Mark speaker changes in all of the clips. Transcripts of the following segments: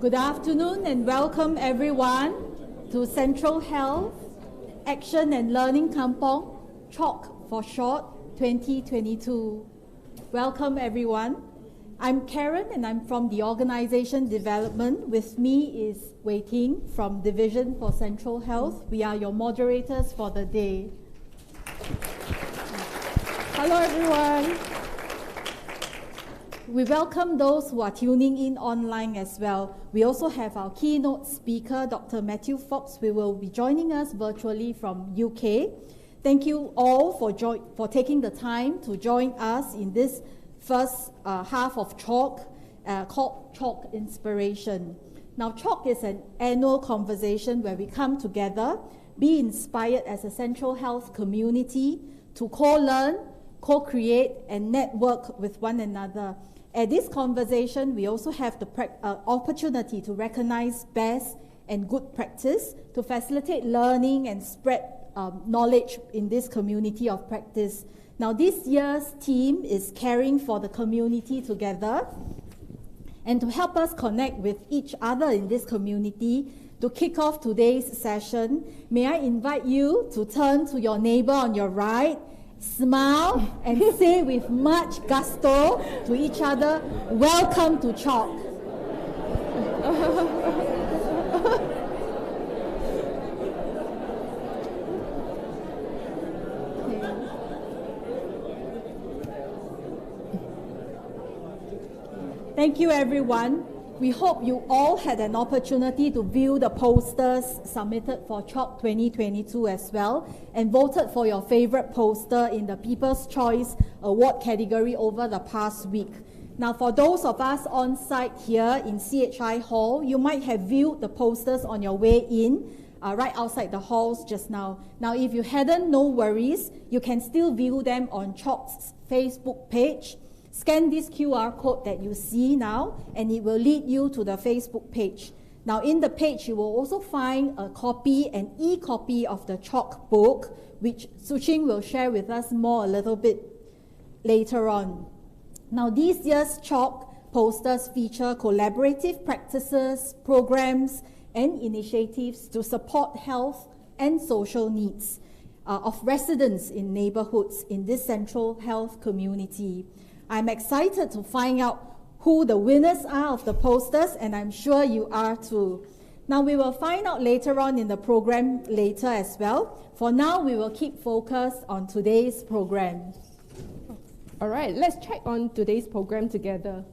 Speaker 1: Good afternoon and welcome everyone to Central Health Action and Learning Kampong, CHOC for short, 2022. Welcome everyone. I'm Karen and I'm from the Organisation Development. With me is Wei Ting from Division for Central Health. We are your moderators for the day. Hello everyone. We welcome those who are tuning in online as well. We also have our keynote speaker, Dr. Matthew Fox, who will be joining us virtually from UK. Thank you all for taking the time to join us in this first half of CHOC, called CHOC Inspiration. Now, CHOC is an annual conversation where we come together, be inspired as a Central Health community to co-learn, co-create, and network with one another. At this conversation, we also have the opportunity to recognize best and good practice to facilitate learning and spread knowledge in this community of practice. Now, this year's theme is Caring for the Community Together. And to help us connect with each other in this community, to kick off today's session, may I invite you to turn to your neighbor on your right, smile and say with much gusto to each other, welcome to CHOC. Thank you everyone. We hope you all had an opportunity to view the posters submitted for CHOC 2022 as well and voted for your favorite poster in the People's Choice Award category over the past week. Now, for those of us on site here in CHI Hall, you might have viewed the posters on your way in, right outside the halls just now. Now, if you hadn't, no worries. You can still view them on CHOC's Facebook page. Scan this QR code that you see now, and it will lead you to the Facebook page. Now, in the page, you will also find a copy, an e-copy of the CHOC book, which Suching will share with us more a little bit later on. Now, this year's CHOC posters feature collaborative practices, programs, and initiatives to support health and social needs of residents in neighborhoods in this Central Health community. I'm excited to find out who the winners are of the posters, and I'm sure you are too. Now, we will find out later on in the program later as well. For now, we will keep focused on today's program.
Speaker 2: All right, let's check on today's program together.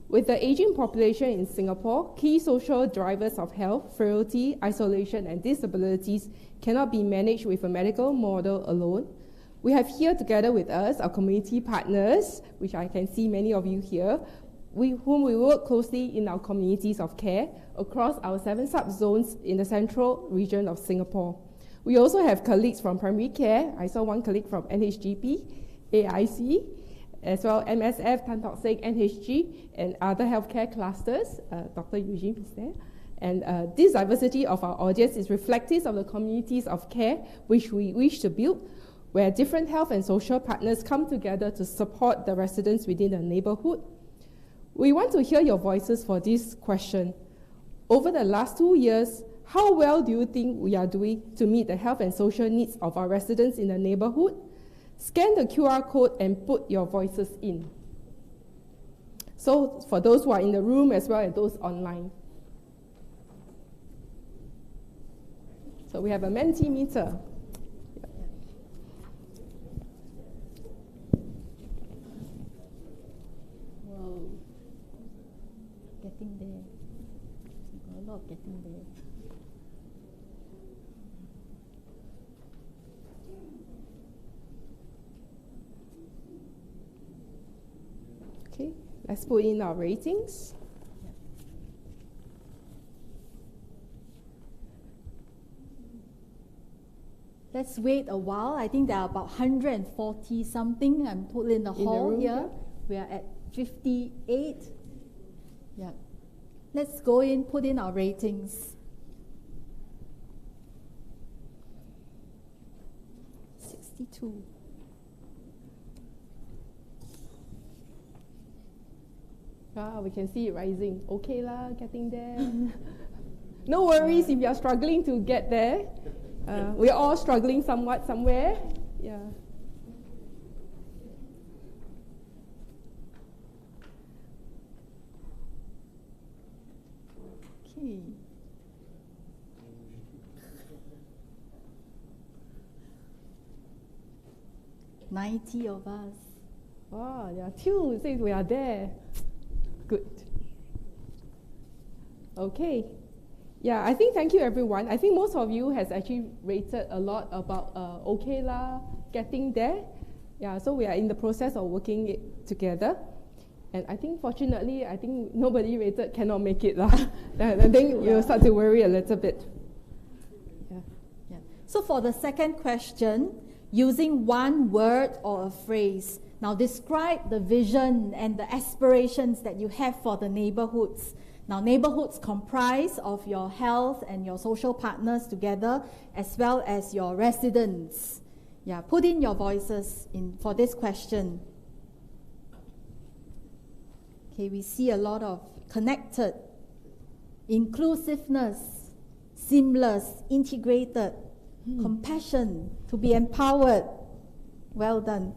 Speaker 2: With the aging population in Singapore, key social drivers of health, frailty, isolation, and disabilities cannot be managed with a medical model alone. We have here together with us our community partners, which I can see many of you here, whom we work closely in our communities of care across our 7 sub-zones in the central region of Singapore. We also have colleagues from primary care. I saw one colleague from NHGP, AIC, as well MSF, Tan Tock Seng, NHG, and other healthcare clusters. Dr. Eugene is there. And this diversity of our audience is reflective of the communities of care which we wish to build, where different health and social partners come together to support the residents within the neighborhood. We want to hear your voices for this question. Over the last 2 years, how well do you think we are doing to meet the health and social needs of our residents in the neighborhood? Scan the QR code and put your voices in. So for those who are in the room as well as those online. So we have a Mentimeter.
Speaker 1: Getting there. A lot of getting there.
Speaker 2: Okay, let's put in our ratings.
Speaker 1: Let's wait a while. I think there are about 140 something. I'm told in the hall
Speaker 2: room,
Speaker 1: here.
Speaker 2: yeah.
Speaker 1: We are at 58. Yeah. Let's go in, put in our ratings. 62.
Speaker 2: We can see it rising. Okay lah, getting there. No worries if you're struggling to get there. We're all struggling somewhat somewhere. Yeah.
Speaker 1: Okay. "90 of us."
Speaker 2: Wow, there are two says we are there. Good. Okay. Yeah, I think thank you everyone. I think most of you has actually rated a lot about okay lah, getting there. Yeah, so we are in the process of working it together. And I think fortunately, I think nobody rated cannot make it lah. I think we'll start to worry a little bit. Yeah.
Speaker 1: Yeah. So for the second question, using one word or a phrase. Now describe the vision and the aspirations that you have for the neighborhoods. Now neighborhoods comprise of your health and your social partners together, as well as your residents. Yeah, put in your voices in for this question. Okay, we see a lot of connected, inclusiveness, seamless, integrated, compassion, to be empowered. Well done.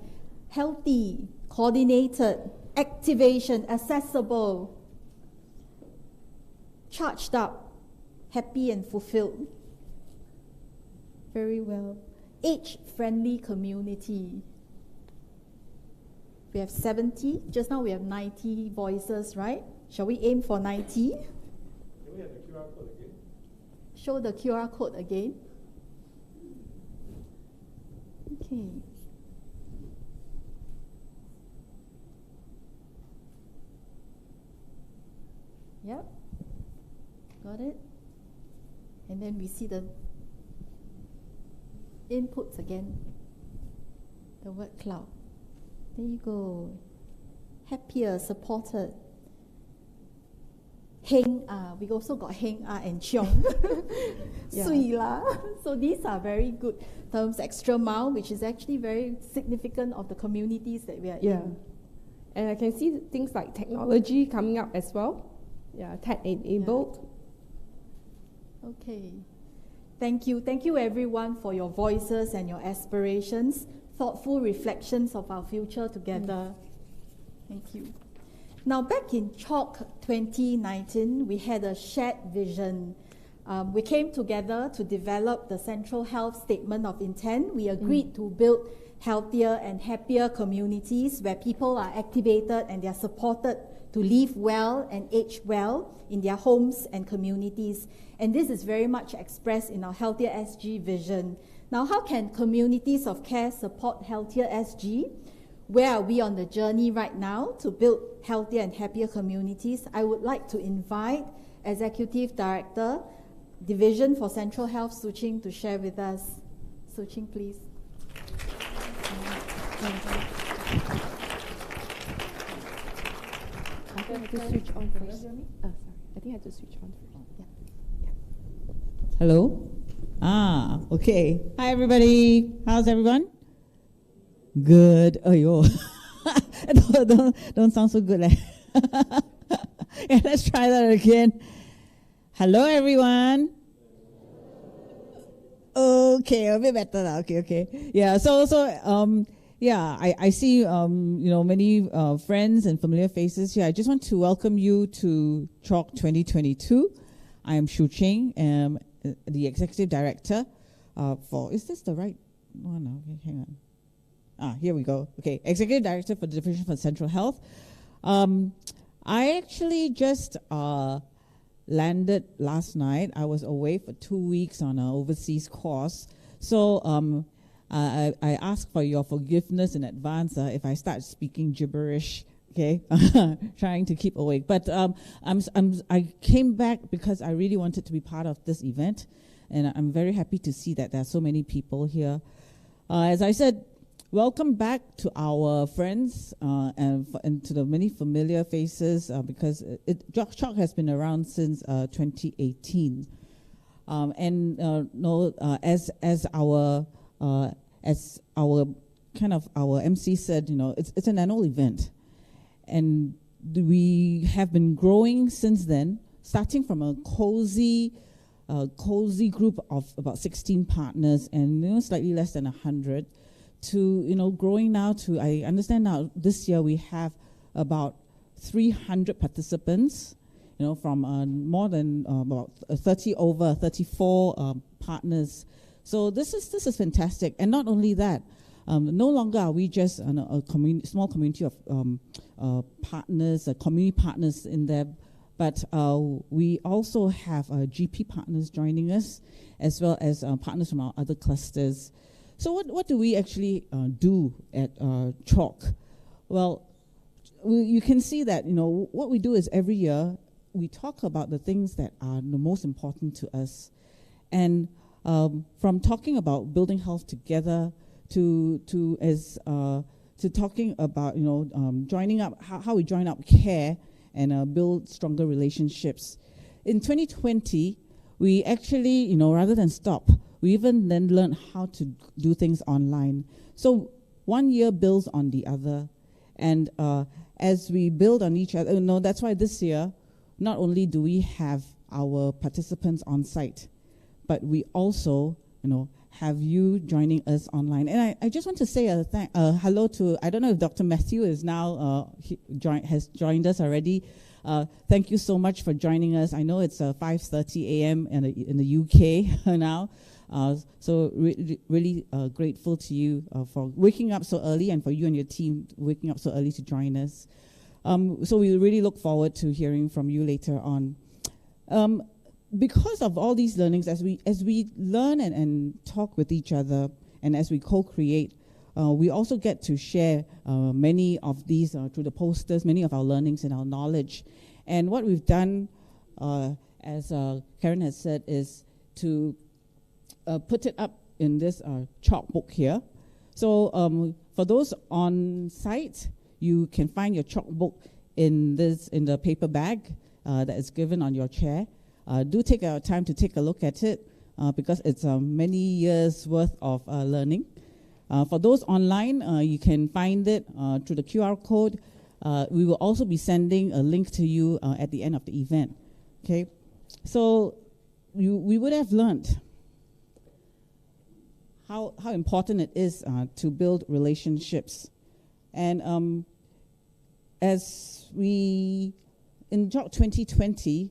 Speaker 1: Healthy, coordinated, activation, accessible, charged up, happy and fulfilled. Very well. Age-friendly community. We have 70. Just now we have 90 voices, right? Shall we aim for 90?
Speaker 3: Can we have the QR code again?
Speaker 1: Show the QR code again. Okay. Yep. Got it? And then we see the inputs again. The word cloud. There you go. Happier, supported. Heng ah. We also got heng ah and chiong. Sui la. So these are very good terms. Extra mile, which is actually very significant of the communities that we are in.
Speaker 2: And I can see things like technology coming up as well. Yeah, tech-enabled.
Speaker 1: Yeah. Okay. Thank you. Thank you everyone for your voices and your aspirations. Thoughtful reflections of our future together. Thank you. Now, back in CHOC 2019, we had a shared vision. We came together to develop the Central Health Statement of Intent. We agreed to build healthier and happier communities where people are activated and they are supported to live well and age well in their homes and communities. And this is very much expressed in our Healthier SG vision. Now, how can communities of care support Healthier SG? Where are we on the journey right now to build healthier and happier communities? I would like to invite Executive Director, Division for Central Health, Su Ching, to share with us. Su Ching, please.
Speaker 2: I have to switch on first. Sorry. I think I have to switch on first. Yeah.
Speaker 4: Hello? Okay. Hi, everybody. How's everyone? Good. Oh, yo. don't sound so good. Yeah, let's try that again. Hello, everyone. Okay, a bit better now. Okay. Yeah, yeah, I see, many friends and familiar faces here. I just want to welcome you to CHOC 2022. I am Shu Ching, the Executive Director is this the right one? Okay, hang on. Here we go. Okay, Executive Director for the Division for Central Health. I actually just landed last night. I was away for 2 weeks on an overseas course. So I ask for your forgiveness in advance if I start speaking gibberish. Okay, trying to keep awake. But I came back because I really wanted to be part of this event, and I'm very happy to see that there are so many people here. As I said, welcome back to our friends and to the many familiar faces because CHOC has been around since 2018, as our MC said, it's an annual event. And we have been growing since then, starting from a cozy group of about 16 partners and slightly less than 100 to growing now to, I understand now this year we have about 300 participants, from more than about 34 partners. So this is fantastic. And not only that, no longer are we just a small community of partners, community partners in there, but we also have GP partners joining us, as well as partners from our other clusters. So what do we actually do at Chalk? Well, you can see that what we do is every year we talk about the things that are the most important to us, and from talking about building health together to talking about joining up, how we join up care and build stronger relationships. In 2020, we actually rather than stop, we even then learned how to do things online. So one year builds on the other, and as we build on each other, that's why this year not only do we have our participants on site, but we also have you joining us online. And I just want to say a hello to, I don't know if Dr. Matthew is now has joined us already. Thank you so much for joining us. I know it's 5:30 a.m. in the UK now. So really grateful to you for waking up so early, and for you and your team waking up so early to join us. So we really look forward to hearing from you later on. Because of all these learnings, as we learn and talk with each other, and as we co-create, we also get to share many of these through the posters, many of our learnings and our knowledge. And what we've done, as Karen has said, is to put it up in this chalk book here. So for those on site, you can find your chalk book in the paper bag that is given on your chair. Do take our time to take a look at it because it's many years worth of learning. For those online, you can find it through the QR code. We will also be sending a link to you at the end of the event. Okay, so we would have learned how important it is to build relationships. And as we, in 2020,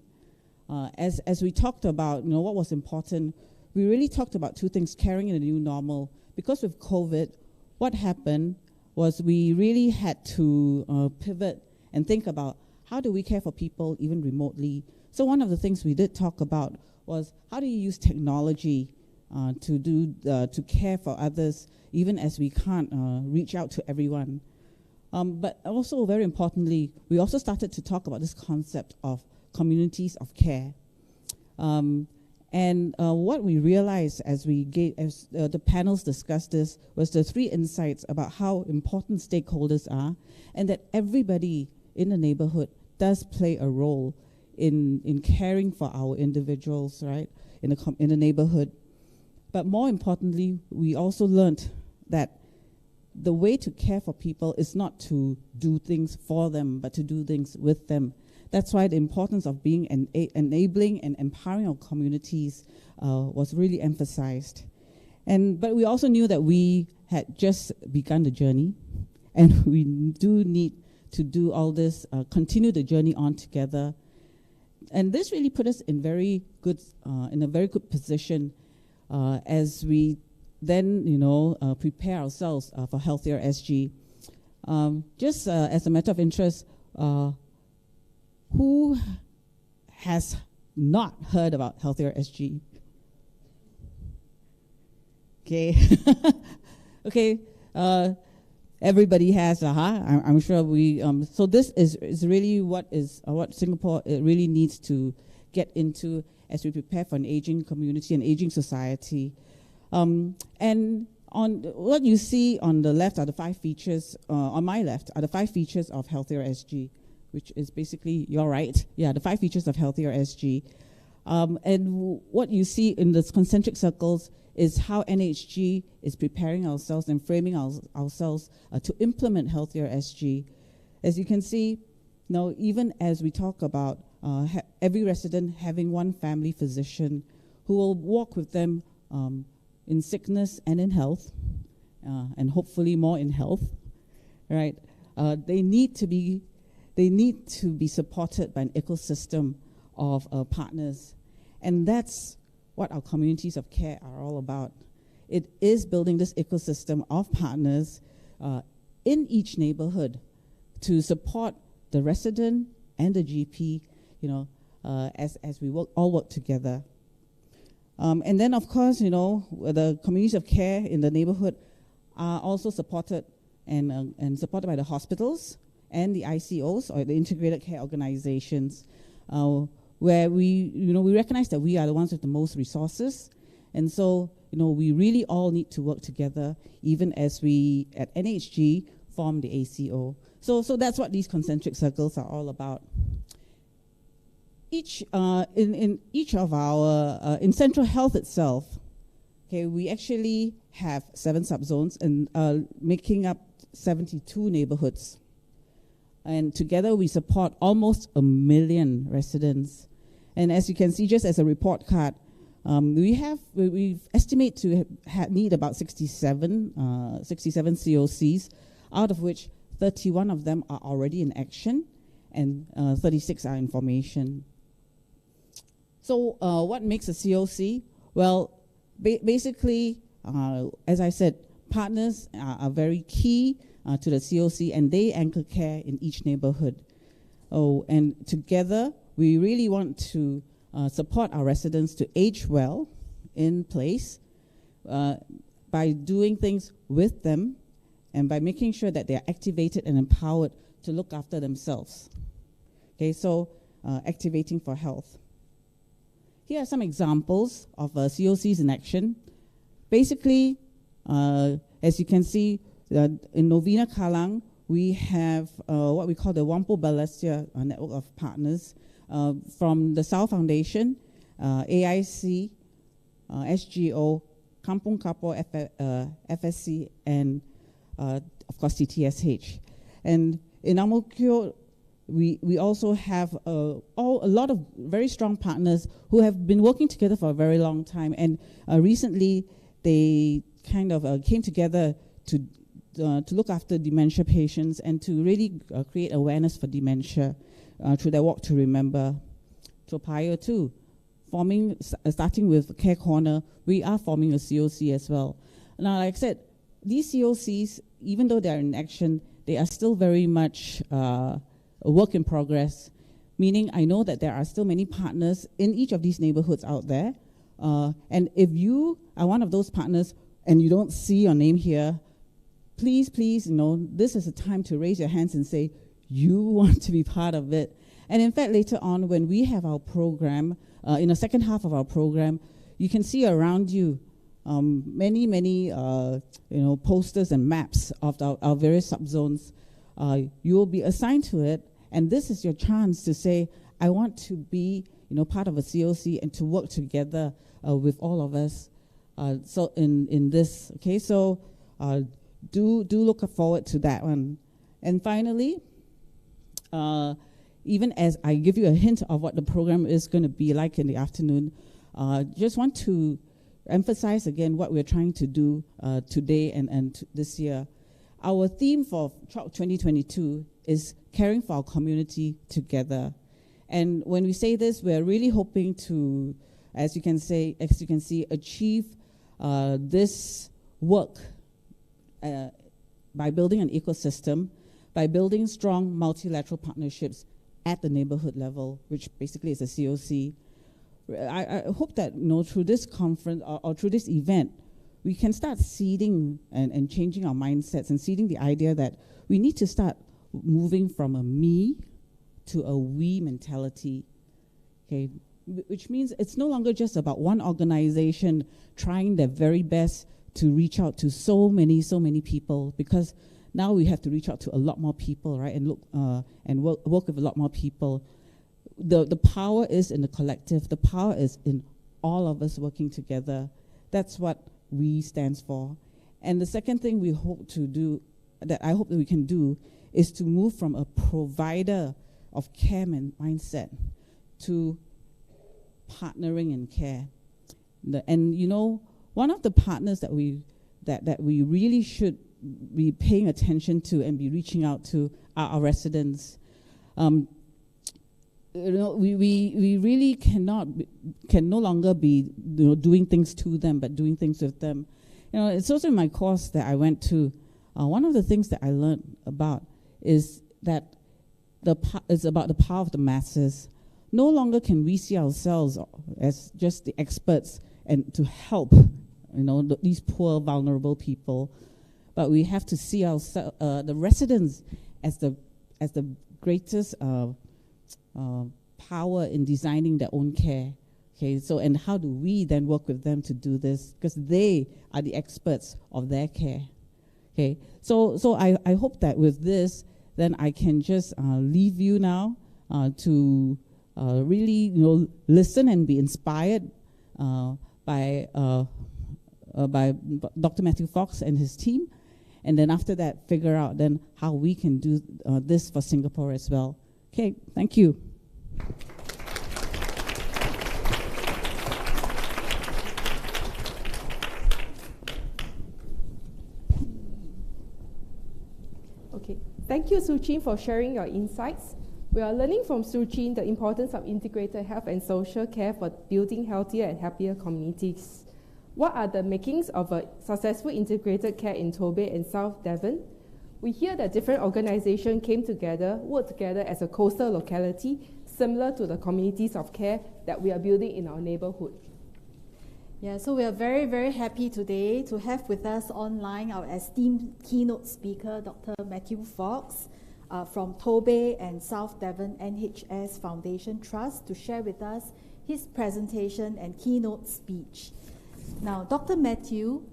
Speaker 4: as we talked about what was important, we really talked about two things: caring in a new normal. Because with COVID, what happened was we really had to pivot and think about how do we care for people even remotely. So one of the things we did talk about was how do you use technology to care for others, even as we can't reach out to everyone. But also, very importantly, we also started to talk about this concept of communities of care. And what we realized as the panels discussed this was the three insights about how important stakeholders are, and that everybody in the neighborhood does play a role in caring for our individuals, right, in the neighborhood. But more importantly, we also learned that the way to care for people is not to do things for them, but to do things with them. That's why the importance of being enabling and empowering our communities was really emphasized. But we also knew that we had just begun the journey, and we do need to do all this, continue the journey on together. And this really put us in a very good position as we then, prepare ourselves for Healthier SG. Just as a matter of interest, who has not heard about Healthier SG? Okay. Okay. Everybody has, I'm sure we, so this is really what Singapore really needs to get into as we prepare for an aging community, an aging society. And on what you see on the left are the 5 features, on my left are the 5 features of Healthier SG, which is basically, you're right, the 5 features of Healthier SG. And what you see in the concentric circles is how NHG is preparing ourselves and framing ourselves to implement Healthier SG. As you can see, Now, even as we talk about every resident having one family physician who will walk with them in sickness and in health, and hopefully more in health, right? They need to be supported by an ecosystem of partners, and that's what our communities of care are all about. It is building this ecosystem of partners in each neighborhood to support the resident and the GP, as we all work together. And then, of course, the communities of care in the neighborhood are also supported and supported by the hospitals and the ICOs, or the integrated care organizations, where we recognize that we are the ones with the most resources, and so we really all need to work together, even as we at NHG form the ACO. So that's what these concentric circles are all about. In each of our in Central Health itself, okay, we actually have 7 subzones and making up 72 neighborhoods. And together we support almost 1 million residents. And as you can see, just as a report card, we estimate to need about 67 COCs, out of which 31 of them are already in action, and 36 are in formation. So what makes a COC? Well, basically, as I said, partners are very key to the COC, and they anchor care in each neighborhood. And together, we really want to support our residents to age well in place by doing things with them and by making sure that they are activated and empowered to look after themselves. Okay, so activating for health. Here are some examples of COCs in action. Basically, as you can see, in Novena Kallang, we have what we call the Wampo Balestier network of partners from the South Foundation, AIC, SGO, Kampung Kapo, FSC, and of course CTSH. And in Ang Mo Kio, we also have a lot of very strong partners who have been working together for a very long time. And recently, they kind of came together to look after dementia patients and to really create awareness for dementia through their Walk to Remember. Toa Payoh too, starting with Care Corner, we are forming a COC as well. Now, like I said, these COCs, even though they are in action, they are still very much a work in progress, meaning I know that there are still many partners in each of these neighborhoods out there. And if you are one of those partners and you don't see your name here, please, this is a time to raise your hands and say, you want to be part of it. And in fact, later on, when we have our program, in the second half of our program, you can see around you many posters and maps of our various subzones. You will be assigned to it, and this is your chance to say, I want to be part of a COC and to work together with all of us. So in this, okay, so do look forward to that one. And finally, even as I give you a hint of what the program is going to be like in the afternoon, just want to emphasize again what we're trying to do today and this year. Our theme for CHOC 2022 is caring for our community together. And when we say this, we're really hoping to, as you can see, achieve this work by building an ecosystem, by building strong multilateral partnerships at the neighborhood level, which basically is a COC. I hope that through this conference or through this event, we can start seeding and changing our mindsets and seeding the idea that we need to start moving from a me to a we mentality, okay? Which means it's no longer just about one organization trying their very best to reach out to so many people, because now we have to reach out to a lot more people, right? And look and work with a lot more people. The power is in the collective. The power is in all of us working together. That's what we stands for. And the second thing we hope to do, that I hope that we can do, is to move from a provider of care mindset to partnering in care. And you know, one of the partners that we really should be paying attention to and be reaching out to are our residents. You know, we really can no longer be, you know, doing things to them, but doing things with them. You know, it's also in my course that I went to. One of the things that I learned about is that it's about the power of the masses. No longer can we see ourselves as just the experts and to help, you know, these poor, vulnerable people, but we have to see ourselves, the residents, as the greatest power in designing their own care. Okay, so and how do we then work with them to do this? Because they are the experts of their care. Okay, so I hope that with this, then I can just leave you now to really, you know, listen and be inspired by Dr. Matthew Fox and his team, and then after that, figure out then how we can do this for Singapore as well. Okay, thank you.
Speaker 2: Okay, thank you, Suchin, for sharing your insights. We are learning from Suchin the importance of integrated health and social care for building healthier and happier communities. What are the makings of a successful integrated care in Torbay and South Devon? We hear that different organizations worked together as a coastal locality, similar to the communities of care that we are building in our neighborhood.
Speaker 1: Yeah, so we are very, very happy today to have with us online our esteemed keynote speaker, Dr. Matthew Fox, from Torbay and South Devon NHS Foundation Trust, to share with us his presentation and keynote speech. Now, Dr. Matthew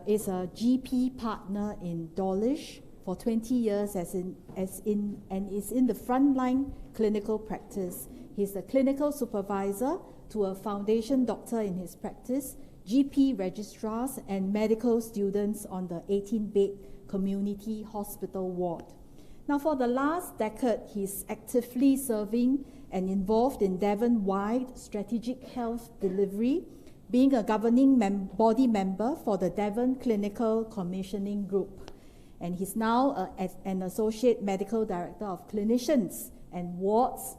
Speaker 1: is a GP partner in Dawlish for 20 years and is in the frontline clinical practice. He's a clinical supervisor to a foundation doctor in his practice, GP registrars and medical students on the 18-bed community hospital ward. Now, for the last decade, he's actively serving and involved in Devon-wide strategic health delivery, being a governing body member for the Devon Clinical Commissioning Group. And he's now an Associate Medical Director of Clinicians and Wards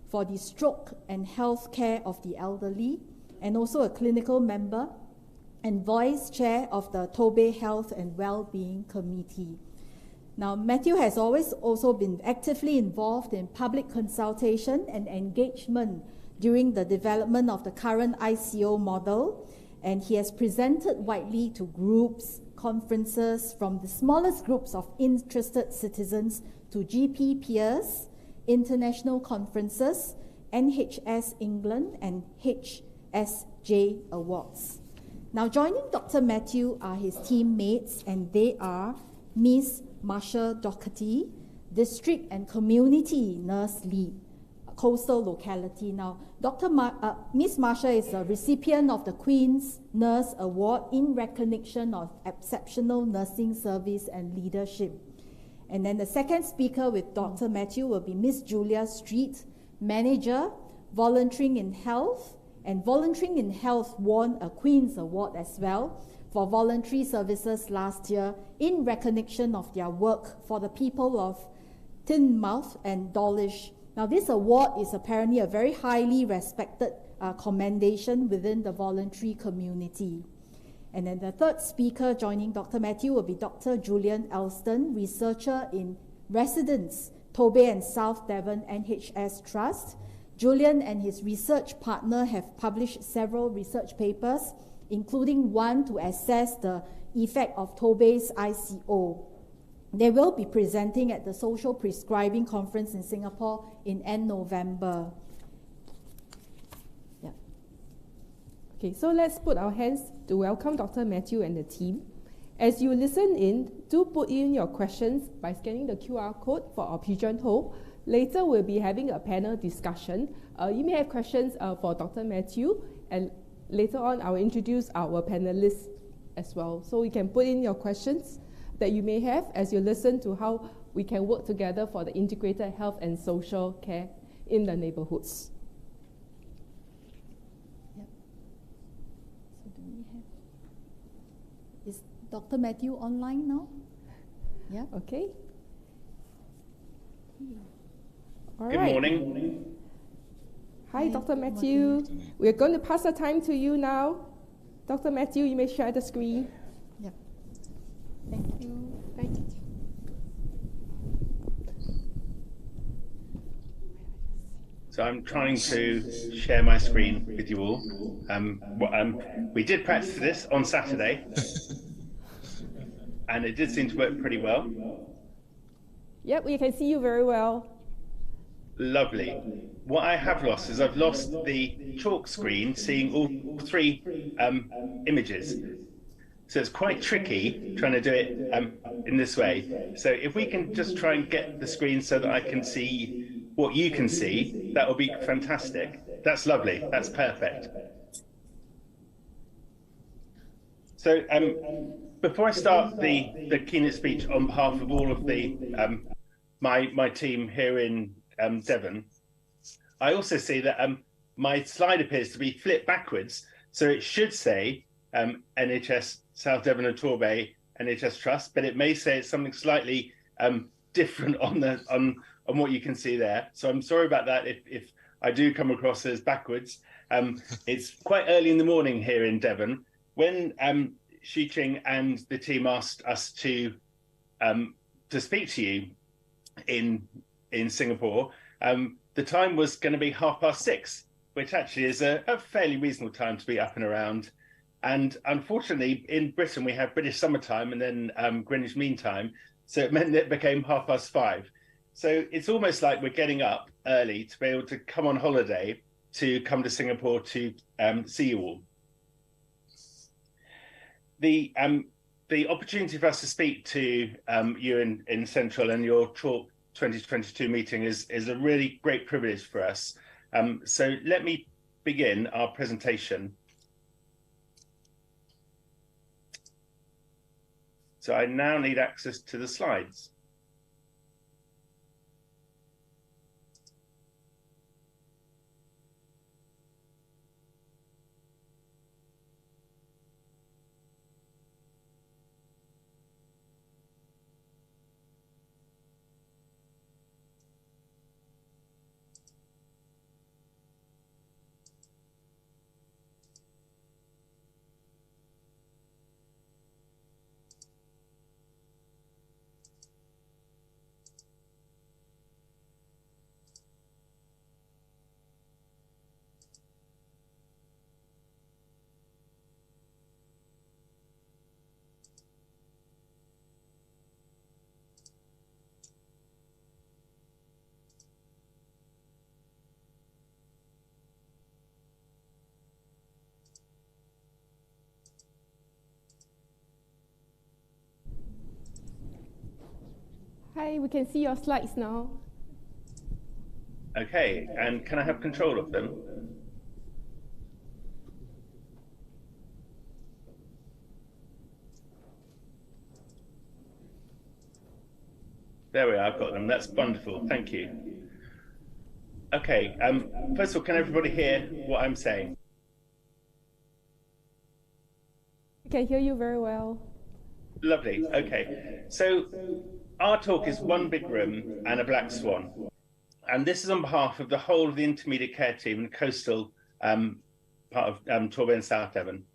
Speaker 1: for the Stroke and Health Care of the Elderly, and also a clinical member and Vice Chair of the Torbay Health and Wellbeing Committee. Now, Matthew has always also been actively involved in public consultation and engagement during the development of the current ICO model, and he has presented widely to groups, conferences, from the smallest groups of interested citizens to GP peers, international conferences, NHS England, and HSJ Awards. Now, joining Dr. Matthew are his teammates, and they are Ms. Marsha Doherty, District and Community Nurse Lead, coastal locality. Now, Ms. Marsha is a recipient of the Queen's Nurse Award in recognition of exceptional nursing service and leadership. And then the second speaker with Dr. Matthew will be Ms. Julia Street, Manager, Volunteering in Health, and Volunteering in Health won a Queen's Award as well for voluntary services last year in recognition of their work for the people of Teignmouth and Dawlish. Now, this award is apparently a very highly respected commendation within the voluntary community. And then the third speaker joining Dr. Matthew will be Dr. Julian Elston, researcher in residence, Torbay and South Devon NHS Trust. Julian and his research partner have published several research papers, including one to assess the effect of Torbay's ICO. They will be presenting at the Social Prescribing Conference in Singapore in end November. Yeah.
Speaker 2: Okay, so let's put our hands to welcome Dr. Matthew and the team. As you listen in, do put in your questions by scanning the QR code for our pigeonhole. Later, we'll be having a panel discussion. You may have questions for Dr. Matthew, and later on, I'll introduce our panelists as well. So you can put in your questions that you may have as you listen to how we can work together for the integrated health and social care in the neighborhoods.
Speaker 1: Yep. So do we have, is Dr. Matthew online now? Yeah.
Speaker 2: Okay. All
Speaker 5: Good
Speaker 2: right.
Speaker 5: morning.
Speaker 2: Hi, Dr. Matthew. We're going to pass the time to you now. Dr. Matthew, you may share the screen.
Speaker 1: Yep. Thank you.
Speaker 2: Thank you.
Speaker 5: So I'm trying to share my screen with you all. We did practice this on Saturday, and it did seem to work pretty well.
Speaker 2: Yep, we can see you very well.
Speaker 5: Lovely. What I have lost is I've lost the chalk screen seeing all three images. So it's quite tricky trying to do it in this way. So if we can just try and get the screen so that I can see what you can see, that would be fantastic. That's lovely. That's perfect. So before I start the keynote speech on behalf of all of the my team here in Devon, I also see that my slide appears to be flipped backwards. So it should say NHS South Devon and Torbay NHS Trust, but it may say it's something slightly different on what you can see there. So I'm sorry about that if I do come across as backwards. It's quite early in the morning here in Devon. When Xu Qing and the team asked us to speak to you in Singapore, the time was going to be 6:30, which actually is a fairly reasonable time to be up and around. And unfortunately, in Britain, we have British summertime and then Greenwich Mean Time. So it meant that it became 5:30. So it's almost like we're getting up early to be able to come on holiday to come to Singapore to see you all. The opportunity for us to speak to you in Central and your Chalk 2022 meeting is a really great privilege for us. So let me begin our presentation. So I now need access to the slides.
Speaker 2: Hi, we can see your slides now.
Speaker 5: Okay, and can I have control of them? There we are, I've got them. That's wonderful, thank you. Okay, first of all, can everybody hear what I'm saying?
Speaker 2: We can hear you very well.
Speaker 5: Lovely, okay. So our talk is one big room and a black swan. And this is on behalf of the whole of the intermediate care team and coastal part of Torbay and South Devon.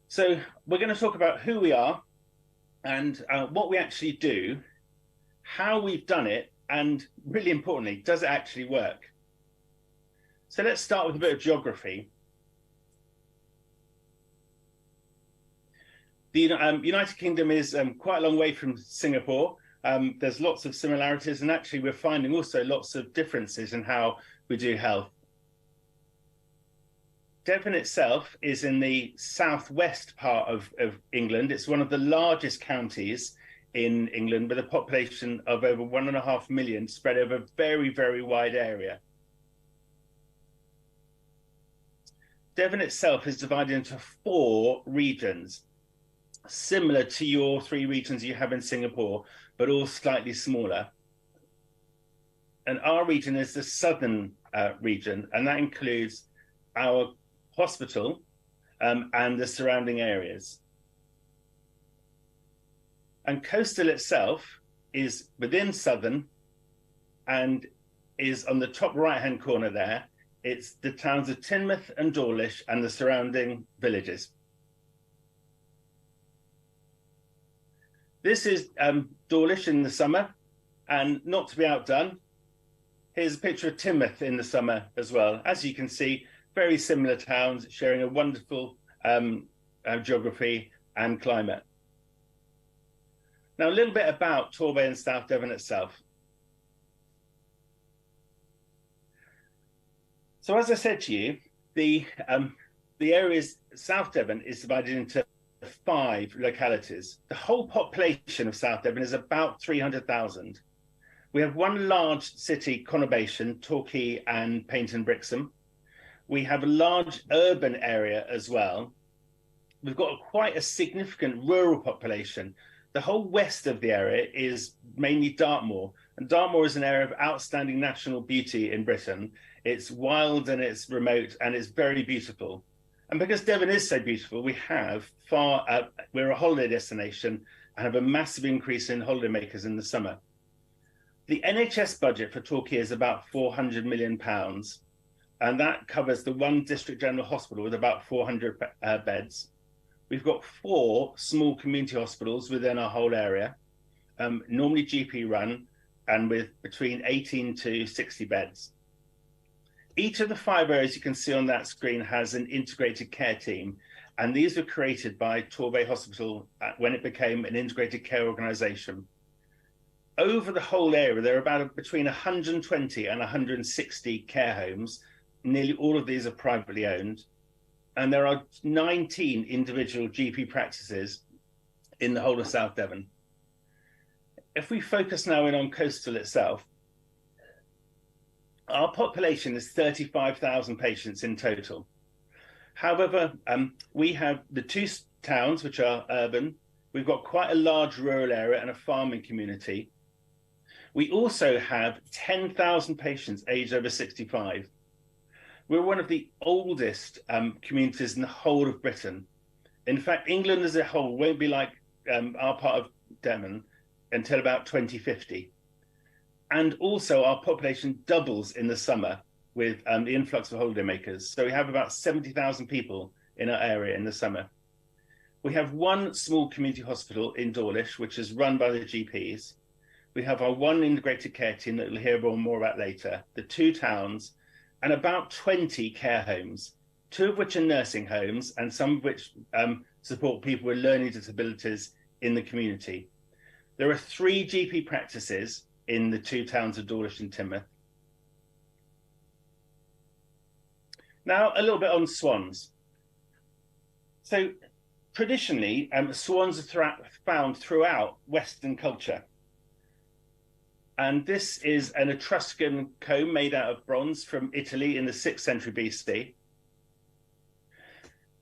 Speaker 5: So we're going to talk about who we are and what we actually do, how we've done it, and really importantly, does it actually work? So let's start with a bit of geography. The United Kingdom is quite a long way from Singapore. There's lots of similarities, and actually we're finding also lots of differences in how we do health. Devon itself is in the southwest part of England. It's one of the largest counties in England with a population of over 1.5 million spread over a very, very wide area. Devon itself is divided into 4 regions. similar to your 3 regions you have in Singapore, but all slightly smaller. And our region is the southern region, and that includes our hospital and the surrounding areas. And coastal itself is within southern and is on the top right-hand corner there. It's the towns of Teignmouth and Dawlish and the surrounding villages. This is Dawlish in the summer, and not to be outdone, here's a picture of Teignmouth in the summer as well. As you can see, very similar towns sharing a wonderful geography and climate. Now, a little bit about Torbay and South Devon itself. So as I said to you, the areas, South Devon is divided into 5 localities. The whole population of South Devon is about 300,000. We have one large city conurbation, Torquay and Paignton Brixham. We have a large urban area as well. We've got quite a significant rural population. The whole west of the area is mainly Dartmoor, and Dartmoor is an area of outstanding national beauty in Britain. It's wild and it's remote and it's very beautiful. And because Devon is so beautiful, we're a holiday destination and have a massive increase in holidaymakers in the summer. The NHS budget for Torquay is about £400 million, and that covers the one district general hospital with about 400 beds. We've got 4 small community hospitals within our whole area, normally GP run, and with between 18 to 60 beds. Each of the 5 areas you can see on that screen has an integrated care team, and these were created by Torbay Hospital when it became an integrated care organisation. Over the whole area, there are about between 120 and 160 care homes. Nearly all of these are privately owned. And there are 19 individual GP practices in the whole of South Devon. If we focus now in on coastal itself, our population is 35,000 patients in total. However, we have the 2 towns, which are urban. We've got quite a large rural area and a farming community. We also have 10,000 patients aged over 65. We're one of the oldest communities in the whole of Britain. In fact, England as a whole won't be like our part of Devon until about 2050. And also our population doubles in the summer with the influx of holidaymakers. So we have about 70,000 people in our area in the summer. We have one small community hospital in Dawlish, which is run by the GPs. We have our one integrated care team that we'll hear more about later, the 2 towns, and about 20 care homes, 2 of which are nursing homes and some of which support people with learning disabilities in the community. There are 3 GP practices in the 2 towns of Dawlish and Teignmouth. Now, a little bit on swans. So traditionally, swans are found throughout Western culture. And this is an Etruscan comb made out of bronze from Italy in the 6th century BC.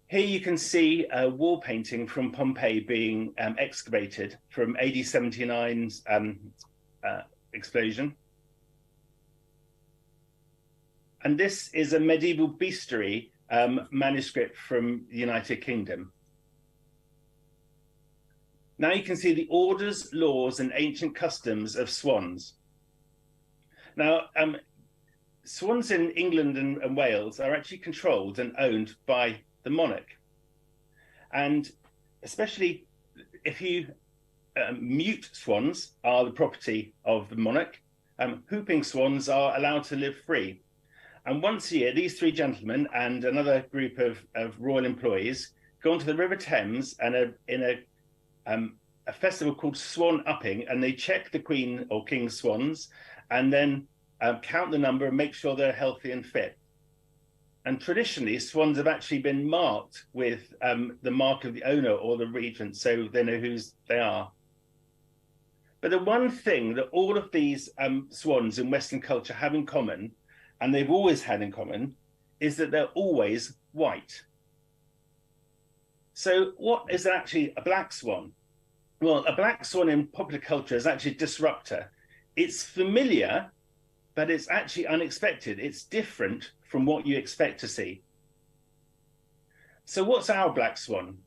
Speaker 5: Here you can see a wall painting from Pompeii being excavated from AD 79's explosion. And this is a medieval bestiary manuscript from the United Kingdom. Now you can see the orders, laws, and ancient customs of swans. Now, swans in England and Wales are actually controlled and owned by the monarch. And especially if you mute swans are the property of the monarch, whooping swans are allowed to live free. And once a year, these 3 gentlemen and another group of royal employees go onto the River Thames and in a festival called Swan Upping, and they check the Queen or King's swans and then count the number and make sure they're healthy and fit. And traditionally, swans have actually been marked with the mark of the owner or the regent, so they know whose they are. But the one thing that all of these swans in Western culture have in common, and they've always had in common, is that they're always white. So what is actually a black swan? Well, a black swan in popular culture is actually a disruptor. It's familiar, but it's actually unexpected. It's different from what you expect to see. So what's our black swan?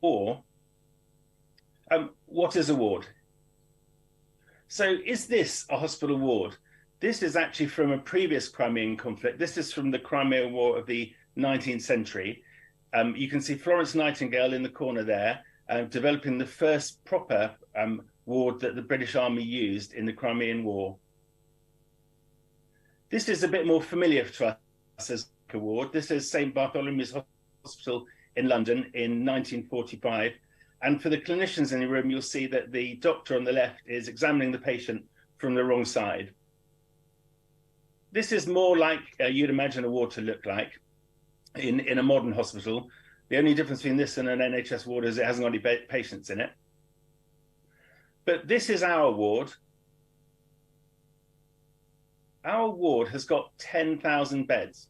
Speaker 5: Or what is a ward? So is this a hospital ward? This is actually from a previous Crimean conflict. This is from the Crimean War of the 19th century. You can see Florence Nightingale in the corner there, developing the first proper ward that the British Army used in the Crimean War. This is a bit more familiar to us as a ward. This is St. Bartholomew's Hospital in London in 1945. And for the clinicians in the room, you'll see that the doctor on the left is examining the patient from the wrong side. This is more like you'd imagine a ward to look like in a modern hospital. The only difference between this and an NHS ward is it hasn't got any patients in it. But this is our ward. Our ward has got 10,000 beds.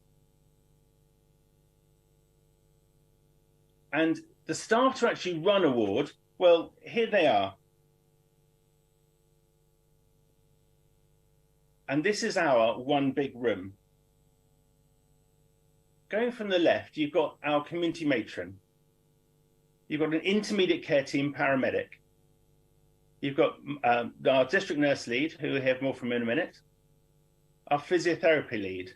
Speaker 5: And the staff to actually run a ward, well, here they are. And this is our one big room. Going from the left, you've got our community matron. You've got an intermediate care team paramedic. You've got our district nurse lead, who we'll hear more from in a minute. Our physiotherapy lead.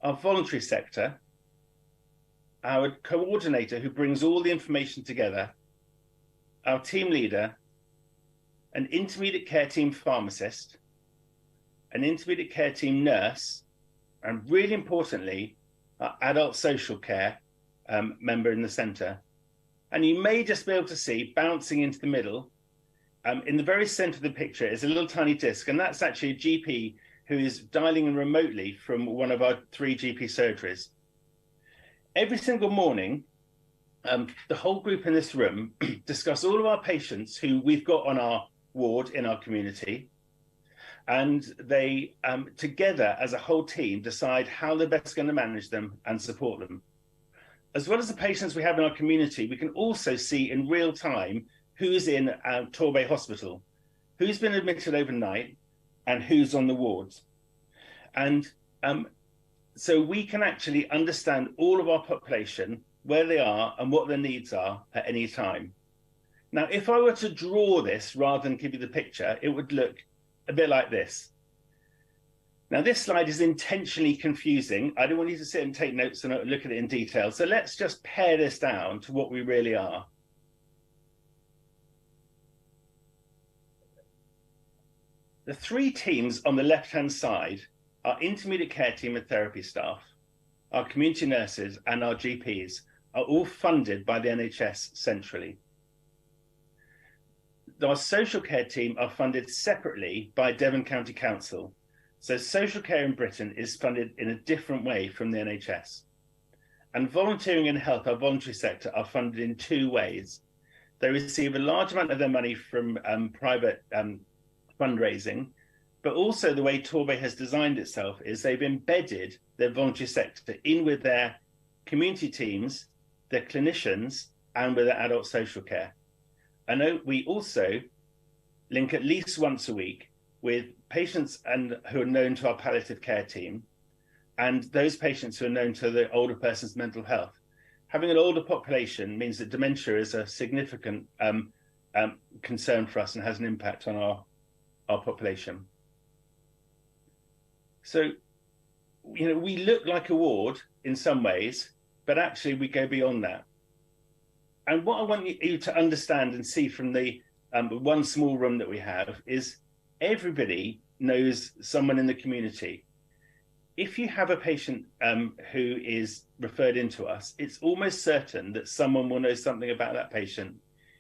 Speaker 5: Our voluntary sector. Our coordinator who brings all the information together. Our team leader. An intermediate care team pharmacist. An intermediate care team nurse. And really importantly, our adult social care member in the centre. And you may just be able to see bouncing into the middle, in the very centre of the picture is a little tiny disc, and that's actually a GP who is dialing in remotely from one of our 3 GP surgeries. Every single morning, the whole group in this room discuss all of our patients who we've got on our ward in our community, and they together as a whole team decide how they're best going to manage them and support them. As well as the patients we have in our community, we can also see in real time who's in Torbay Hospital, who's been admitted overnight, and who's on the wards. And so we can actually understand all of our population, where they are and what their needs are at any time. Now, if I were to draw this rather than give you the picture, it would look a bit like this. Now, this slide is intentionally confusing. I don't want you to sit and take notes and look at it in detail. So let's just pare this down to what we really are. The 3 teams on the left-hand side, our intermediate care team and therapy staff, our community nurses and our GPs are all funded by the NHS centrally. Our social care team are funded separately by Devon County Council. So social care in Britain is funded in a different way from the NHS. And volunteering and health, our voluntary sector, are funded in 2 ways. They receive a large amount of their money from private fundraising, but also the way Torbay has designed itself is they've embedded their voluntary sector in with their community teams, their clinicians, and with their adult social care. I know we also link at least once a week with patients who are known to our palliative care team, and those patients who are known to the older person's mental health. Having an older population means that dementia is a significant concern for us and has an impact on our population. So, you know, we look like a ward in some ways, but actually we go beyond that. And what I want you to understand and see from the one small room that we have is everybody knows someone in the community. If you have a patient who is referred into us, it's almost certain that someone will know something about that patient.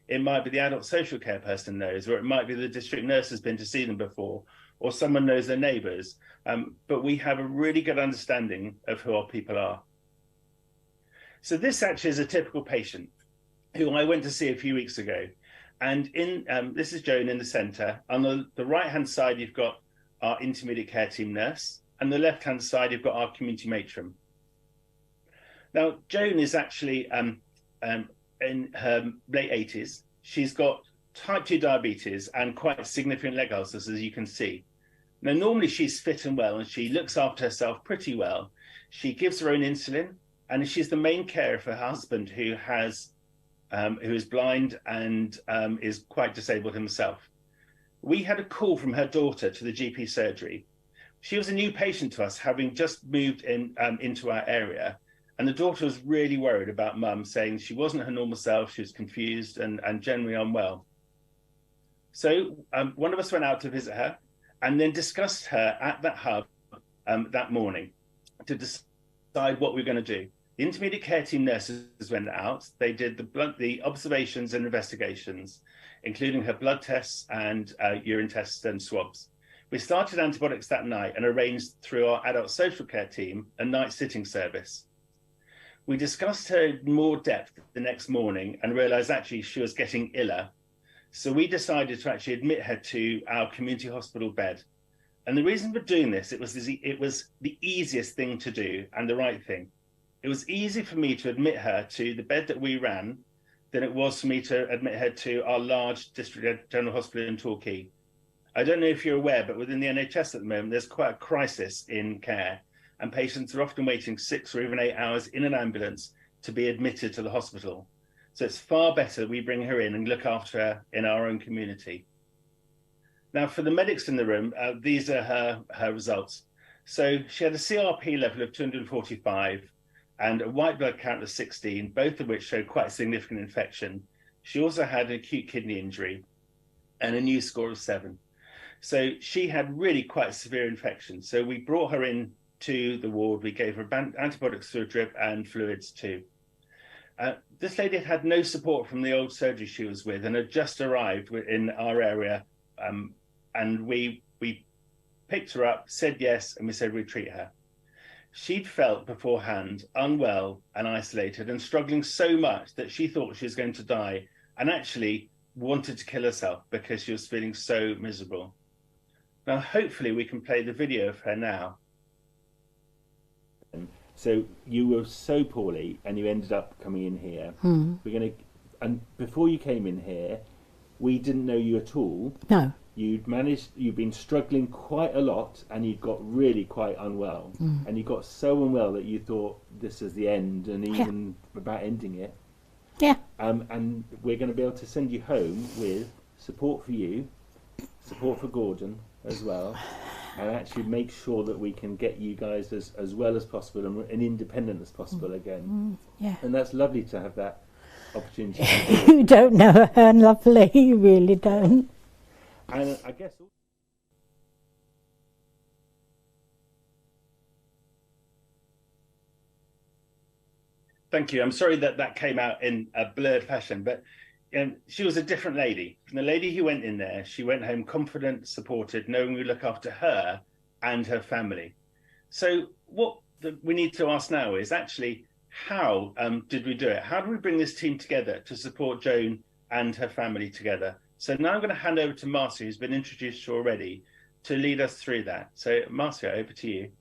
Speaker 5: It might be the adult social care person knows, or it might be the district nurse has been to see them before, or someone knows their neighbours. But we have a really good understanding of who our people are. So this actually is a typical patient who I went to see a few weeks ago. And this is Joan in the centre. On the right-hand side, you've got our intermediate care team nurse. And the left-hand side, you've got our community matron. Now, Joan is actually in her late 80s. She's got type 2 diabetes and quite significant leg ulcers, as you can see. Now, normally she's fit and well, and she looks after herself pretty well. She gives her own insulin, and she's the main carer for her husband, who is blind and is quite disabled himself. We had a call from her daughter to the GP surgery. She was a new patient to us, having just moved into our area. And the daughter was really worried about mum, saying she wasn't her normal self, she was confused and generally unwell. So one of us went out to visit her and then discussed her at that hub that morning to decide what we were going to do. The intermediate care team nurses went out. They did the observations and investigations, including her blood tests and urine tests and swabs. We started antibiotics that night and arranged through our adult social care team a night sitting service. We discussed her in more depth the next morning and realized actually she was getting iller. So we decided to actually admit her to our community hospital bed. And the reason for doing this, it was the easiest thing to do and the right thing. It was easy for me to admit her to the bed that we ran than it was for me to admit her to our large district general hospital in Torquay. I don't know if you're aware, but within the NHS at the moment, there's quite a crisis in care, and patients are often waiting 6 or even 8 hours in an ambulance to be admitted to the hospital. So it's far better we bring her in and look after her in our own community. Now, for the medics in the room, these are her results. So she had a CRP level of 245 and a white blood count of 16, both of which showed quite a significant infection. She also had an acute kidney injury and a new score of 7. So she had really quite a severe infection. So we brought her in to the ward. We gave her antibiotics through a drip and fluids too. This lady had no support from the old surgery she was with and had just arrived in our area. And we picked her up, said yes, and we said we'd treat her. She'd felt beforehand unwell and isolated and struggling so much that she thought she was going to die and actually wanted to kill herself because she was feeling so miserable. Now, hopefully we can play the video of her now. So you were so poorly and you ended up coming in here. And before you came in here, we didn't know you at all.
Speaker 6: No.
Speaker 5: You'd been struggling quite a lot and you'd got really quite unwell. And you got so unwell that you thought this is the end and even about ending it.
Speaker 6: Yeah.
Speaker 5: And we're going to be able to send you home with support for you, support for Gordon as well, and actually make sure that we can get you guys as well as possible and independent as possible again.
Speaker 6: Yeah.
Speaker 5: And that's lovely to have that opportunity.
Speaker 6: You don't know her, lovely. You really don't.
Speaker 5: And I guess... Thank you. I'm sorry that came out in a blurred fashion, but she was a different lady. From the lady who went in there, she went home confident, supported, knowing we look after her and her family. So what we need to ask now is actually, how did we do it? How do we bring this team together to support Joan and her family together? So now I'm going to hand over to Marcia, who's been introduced to already, to lead us through that. So Marcia, over to you.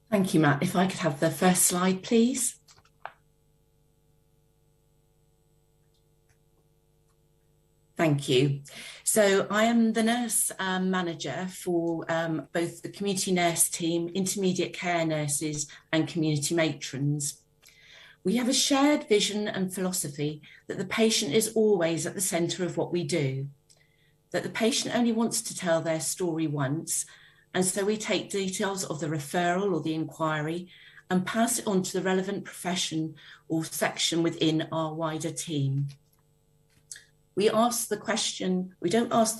Speaker 7: Thank you, Matt. If I could have the first slide, please. Thank you. So I am the nurse manager for both the community nurse team, intermediate care nurses and community matrons. We have a shared vision and philosophy that the patient is always at the centre of what we do, that the patient only wants to tell their story once, and so we take details of the referral or the inquiry and pass it on to the relevant profession or section within our wider team. We don't ask the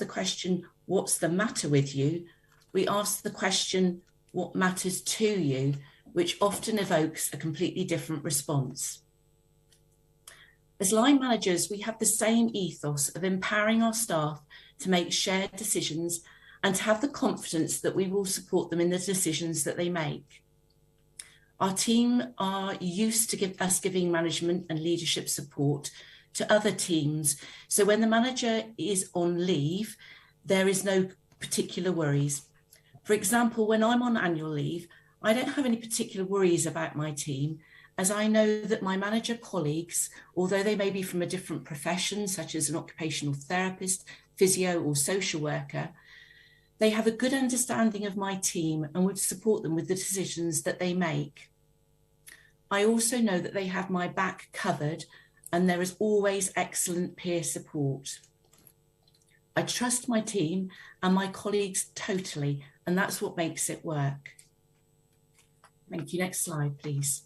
Speaker 7: question, what's the matter with you? We ask the question, what matters to you, which often evokes a completely different response. As line managers, we have the same ethos of empowering our staff to make shared decisions and to have the confidence that we will support them in the decisions that they make. Our team are used to us giving management and leadership support to other teams. So when the manager is on leave, there is no particular worries. For example, when I'm on annual leave, I don't have any particular worries about my team, as I know that my manager colleagues, although they may be from a different profession, such as an occupational therapist, physio or social worker, they have a good understanding of my team and would support them with the decisions that they make. I also know that they have my back covered and there is always excellent peer support. I trust my team and my colleagues totally, and that's what makes it work. Thank you. Next slide, please.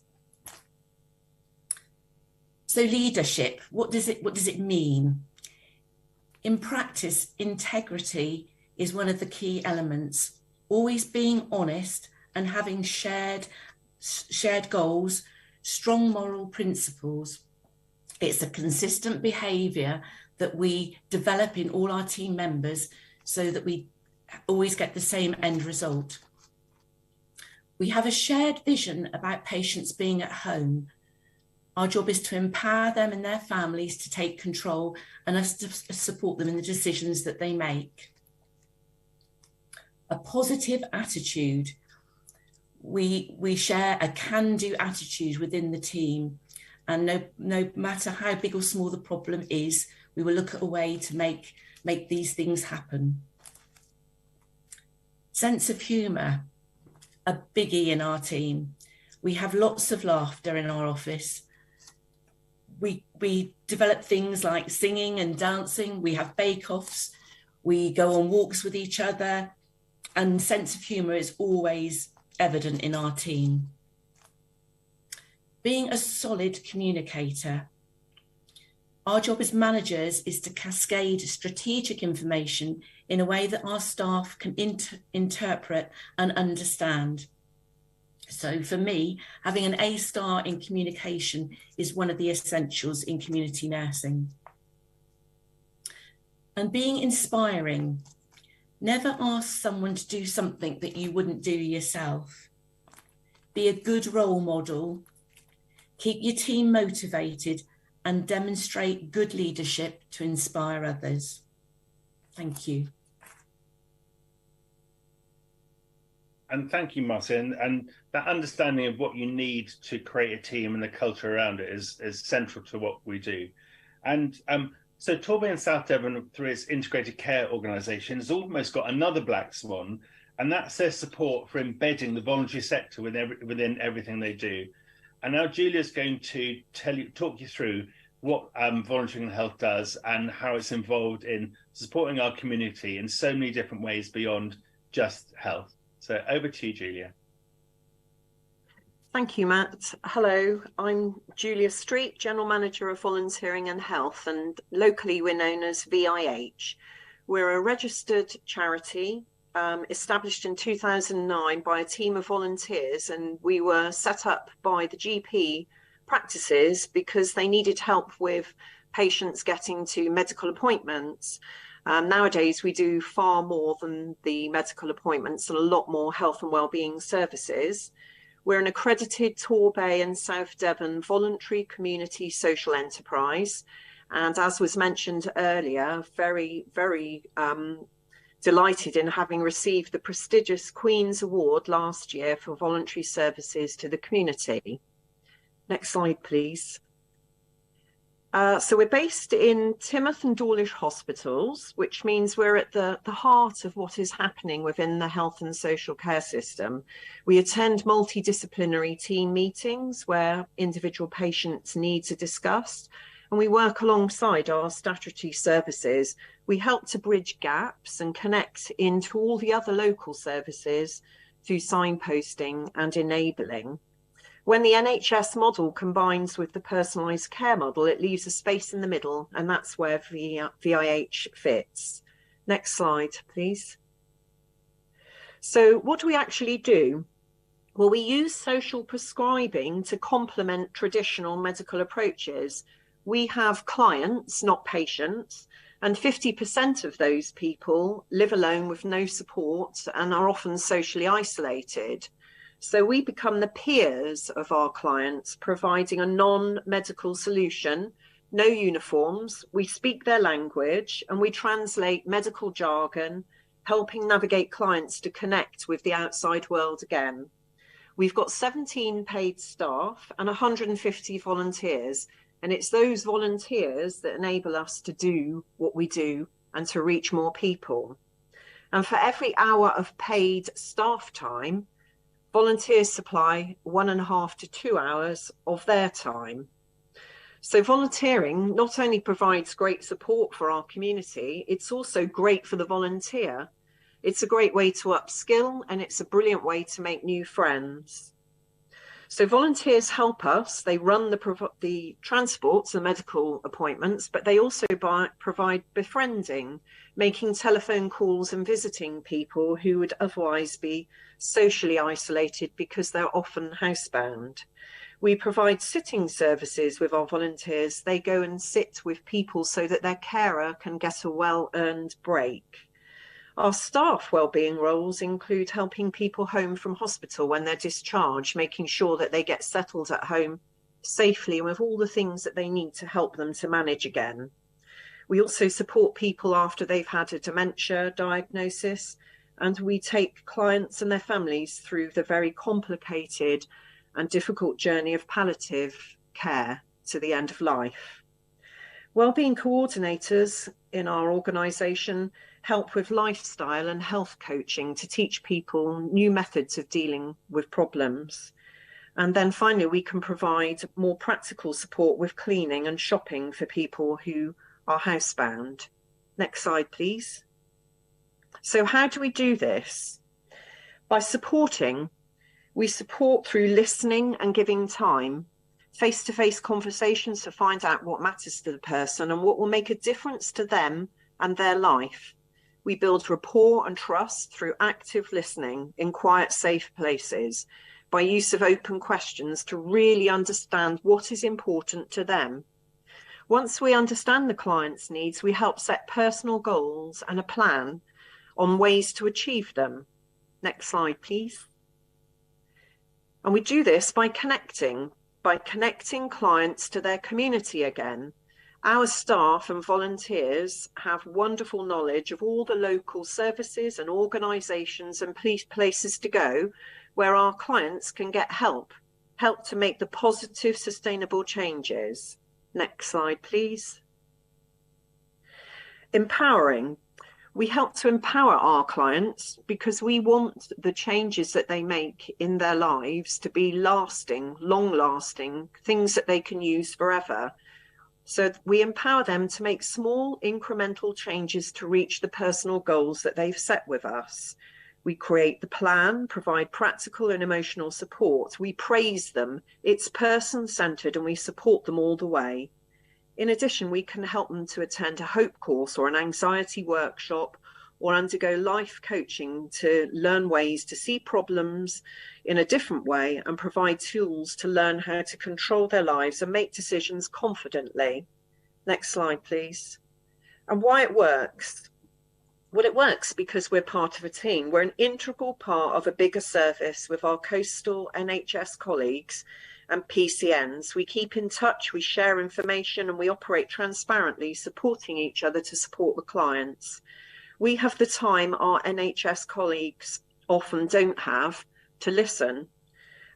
Speaker 7: So leadership, what does it mean? In practice, integrity is one of the key elements. Always being honest and having shared goals, strong moral principles. It's a consistent behaviour that we develop in all our team members so that we always get the same end result. We have a shared vision about patients being at home. Our job is to empower them and their families to take control and us to support them in the decisions that they make. A positive attitude. We share a can-do attitude within the team, and no matter how big or small the problem is, we will look at a way to make these things happen. Sense of humour, a biggie in our team. We have lots of laughter in our office. We develop things like singing and dancing. We have bake-offs. We go on walks with each other, and sense of humour is always evident in our team. Being a solid communicator. Our job as managers is to cascade strategic information in a way that our staff can interpret and understand. So for me, having an A star in communication is one of the essentials in community nursing. And being inspiring. Never ask someone to do something that you wouldn't do yourself. Be a good role model. Keep your team motivated and demonstrate good leadership to inspire others. Thank you.
Speaker 5: And thank you, Martin. And that understanding of what you need to create a team and the culture around it is central to what we do. And so Torbay in South Devon, through its integrated care organisation, has almost got another black swan, and that's their support for embedding the voluntary sector within everything they do. And now Julia's going to talk you through what volunteering in health does and how it's involved in supporting our community in so many different ways beyond just health. So over to you, Julia.
Speaker 8: Thank you, Matt. Hello, I'm Julia Street, General Manager of Volunteering and Health, and locally we're known as VIH. We're a registered charity established in 2009 by a team of volunteers, and we were set up by the GP practices because they needed help with patients getting to medical appointments. Nowadays, we do far more than the medical appointments and a lot more health and wellbeing services. We're an accredited Torbay and South Devon voluntary community social enterprise. And as was mentioned earlier, very, very delighted in having received the prestigious Queen's Award last year for voluntary services to the community. Next slide, please. So we're based in Timoth and Dawlish hospitals, which means we're at the heart of what is happening within the health and social care system. We attend multidisciplinary team meetings where individual patients' needs are discussed, and we work alongside our statutory services. We help to bridge gaps and connect into all the other local services through signposting and enabling. When the NHS model combines with the personalised care model, it leaves a space in the middle, and that's where VIH fits. Next slide, please. So what do we actually do? Well, we use social prescribing to complement traditional medical approaches. We have clients, not patients, and 50% of those people live alone with no support and are often socially isolated. So we become the peers of our clients, providing a non-medical solution, no uniforms, we speak their language, and we translate medical jargon, helping navigate clients to connect with the outside world again. We've got 17 paid staff and 150 volunteers, and it's those volunteers that enable us to do what we do and to reach more people. And for every hour of paid staff time, volunteers supply 1.5 to 2 hours of their time. So volunteering not only provides great support for our community, it's also great for the volunteer. It's a great way to upskill, and it's a brilliant way to make new friends. So volunteers help us. They run the transports, the medical appointments, but they also provide befriending, making telephone calls and visiting people who would otherwise be socially isolated because they're often housebound. We provide sitting services with our volunteers. They go and sit with people so that their carer can get a well-earned break. Our staff wellbeing roles include helping people home from hospital when they're discharged, making sure that they get settled at home safely and with all the things that they need to help them to manage again. We also support people after they've had a dementia diagnosis, and we take clients and their families through the very complicated and difficult journey of palliative care to the end of life. Wellbeing coordinators in our organisation help with lifestyle and health coaching to teach people new methods of dealing with problems. And then finally, we can provide more practical support with cleaning and shopping for people who are housebound. Next slide, please. So how do we do this? By supporting. We support through listening and giving time, face-to-face conversations to find out what matters to the person and what will make a difference to them and their life. We build rapport and trust through active listening in quiet, safe places by use of open questions to really understand what is important to them. Once we understand the client's needs, we help set personal goals and a plan on ways to achieve them. Next slide, please. And we do this by connecting clients to their community again. Our staff and volunteers have wonderful knowledge of all the local services and organisations and places to go where our clients can get help to make the positive, sustainable changes. Next slide, please. Empowering. We help to empower our clients because we want the changes that they make in their lives to be lasting, long-lasting, things that they can use forever. So we empower them to make small incremental changes to reach the personal goals that they've set with us. We create the plan, provide practical and emotional support. We praise them. It's person-centered, and we support them all the way. In addition, we can help them to attend a hope course or an anxiety workshop or undergo life coaching to learn ways to see problems in a different way and provide tools to learn how to control their lives and make decisions confidently. Next slide, please. And why it works. Well, it works because we're part of a team. We're an integral part of a bigger service with our coastal NHS colleagues and PCNs. We keep in touch, we share information, and we operate transparently, supporting each other to support the clients. We have the time our NHS colleagues often don't have to listen.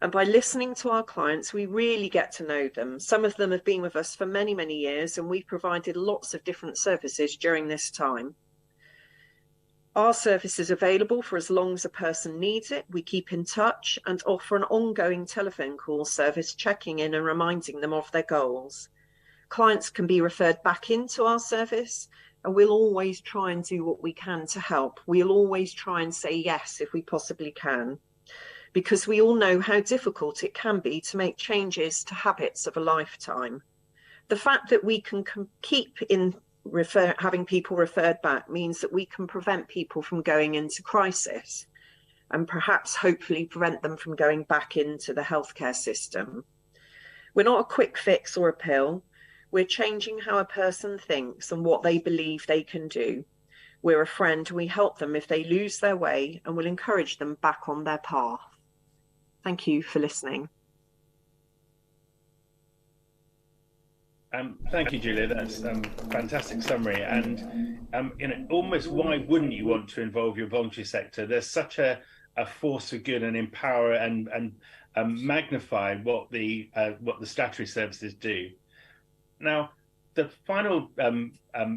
Speaker 8: And by listening to our clients, we really get to know them. Some of them have been with us for many, many years, and we've provided lots of different services during this time. Our service is available for as long as a person needs it. We keep in touch and offer an ongoing telephone call service, checking in and reminding them of their goals. Clients can be referred back into our service, and we'll always try and do what we can to help. We'll always try and say yes if we possibly can, because we all know how difficult it can be to make changes to habits of a lifetime. The fact that we can keep in having people referred back means that we can prevent people from going into crisis and perhaps hopefully prevent them from going back into the healthcare system. We're not a quick fix or a pill. We're changing how a person thinks and what they believe they can do. We're a friend, and we help them if they lose their way, and will encourage them back on their path. Thank you for listening.
Speaker 5: Thank you, Julia. That's a fantastic summary. And almost why wouldn't you want to involve your voluntary sector? There's such a a force for good and empower and magnify what the statutory services do. Now, the final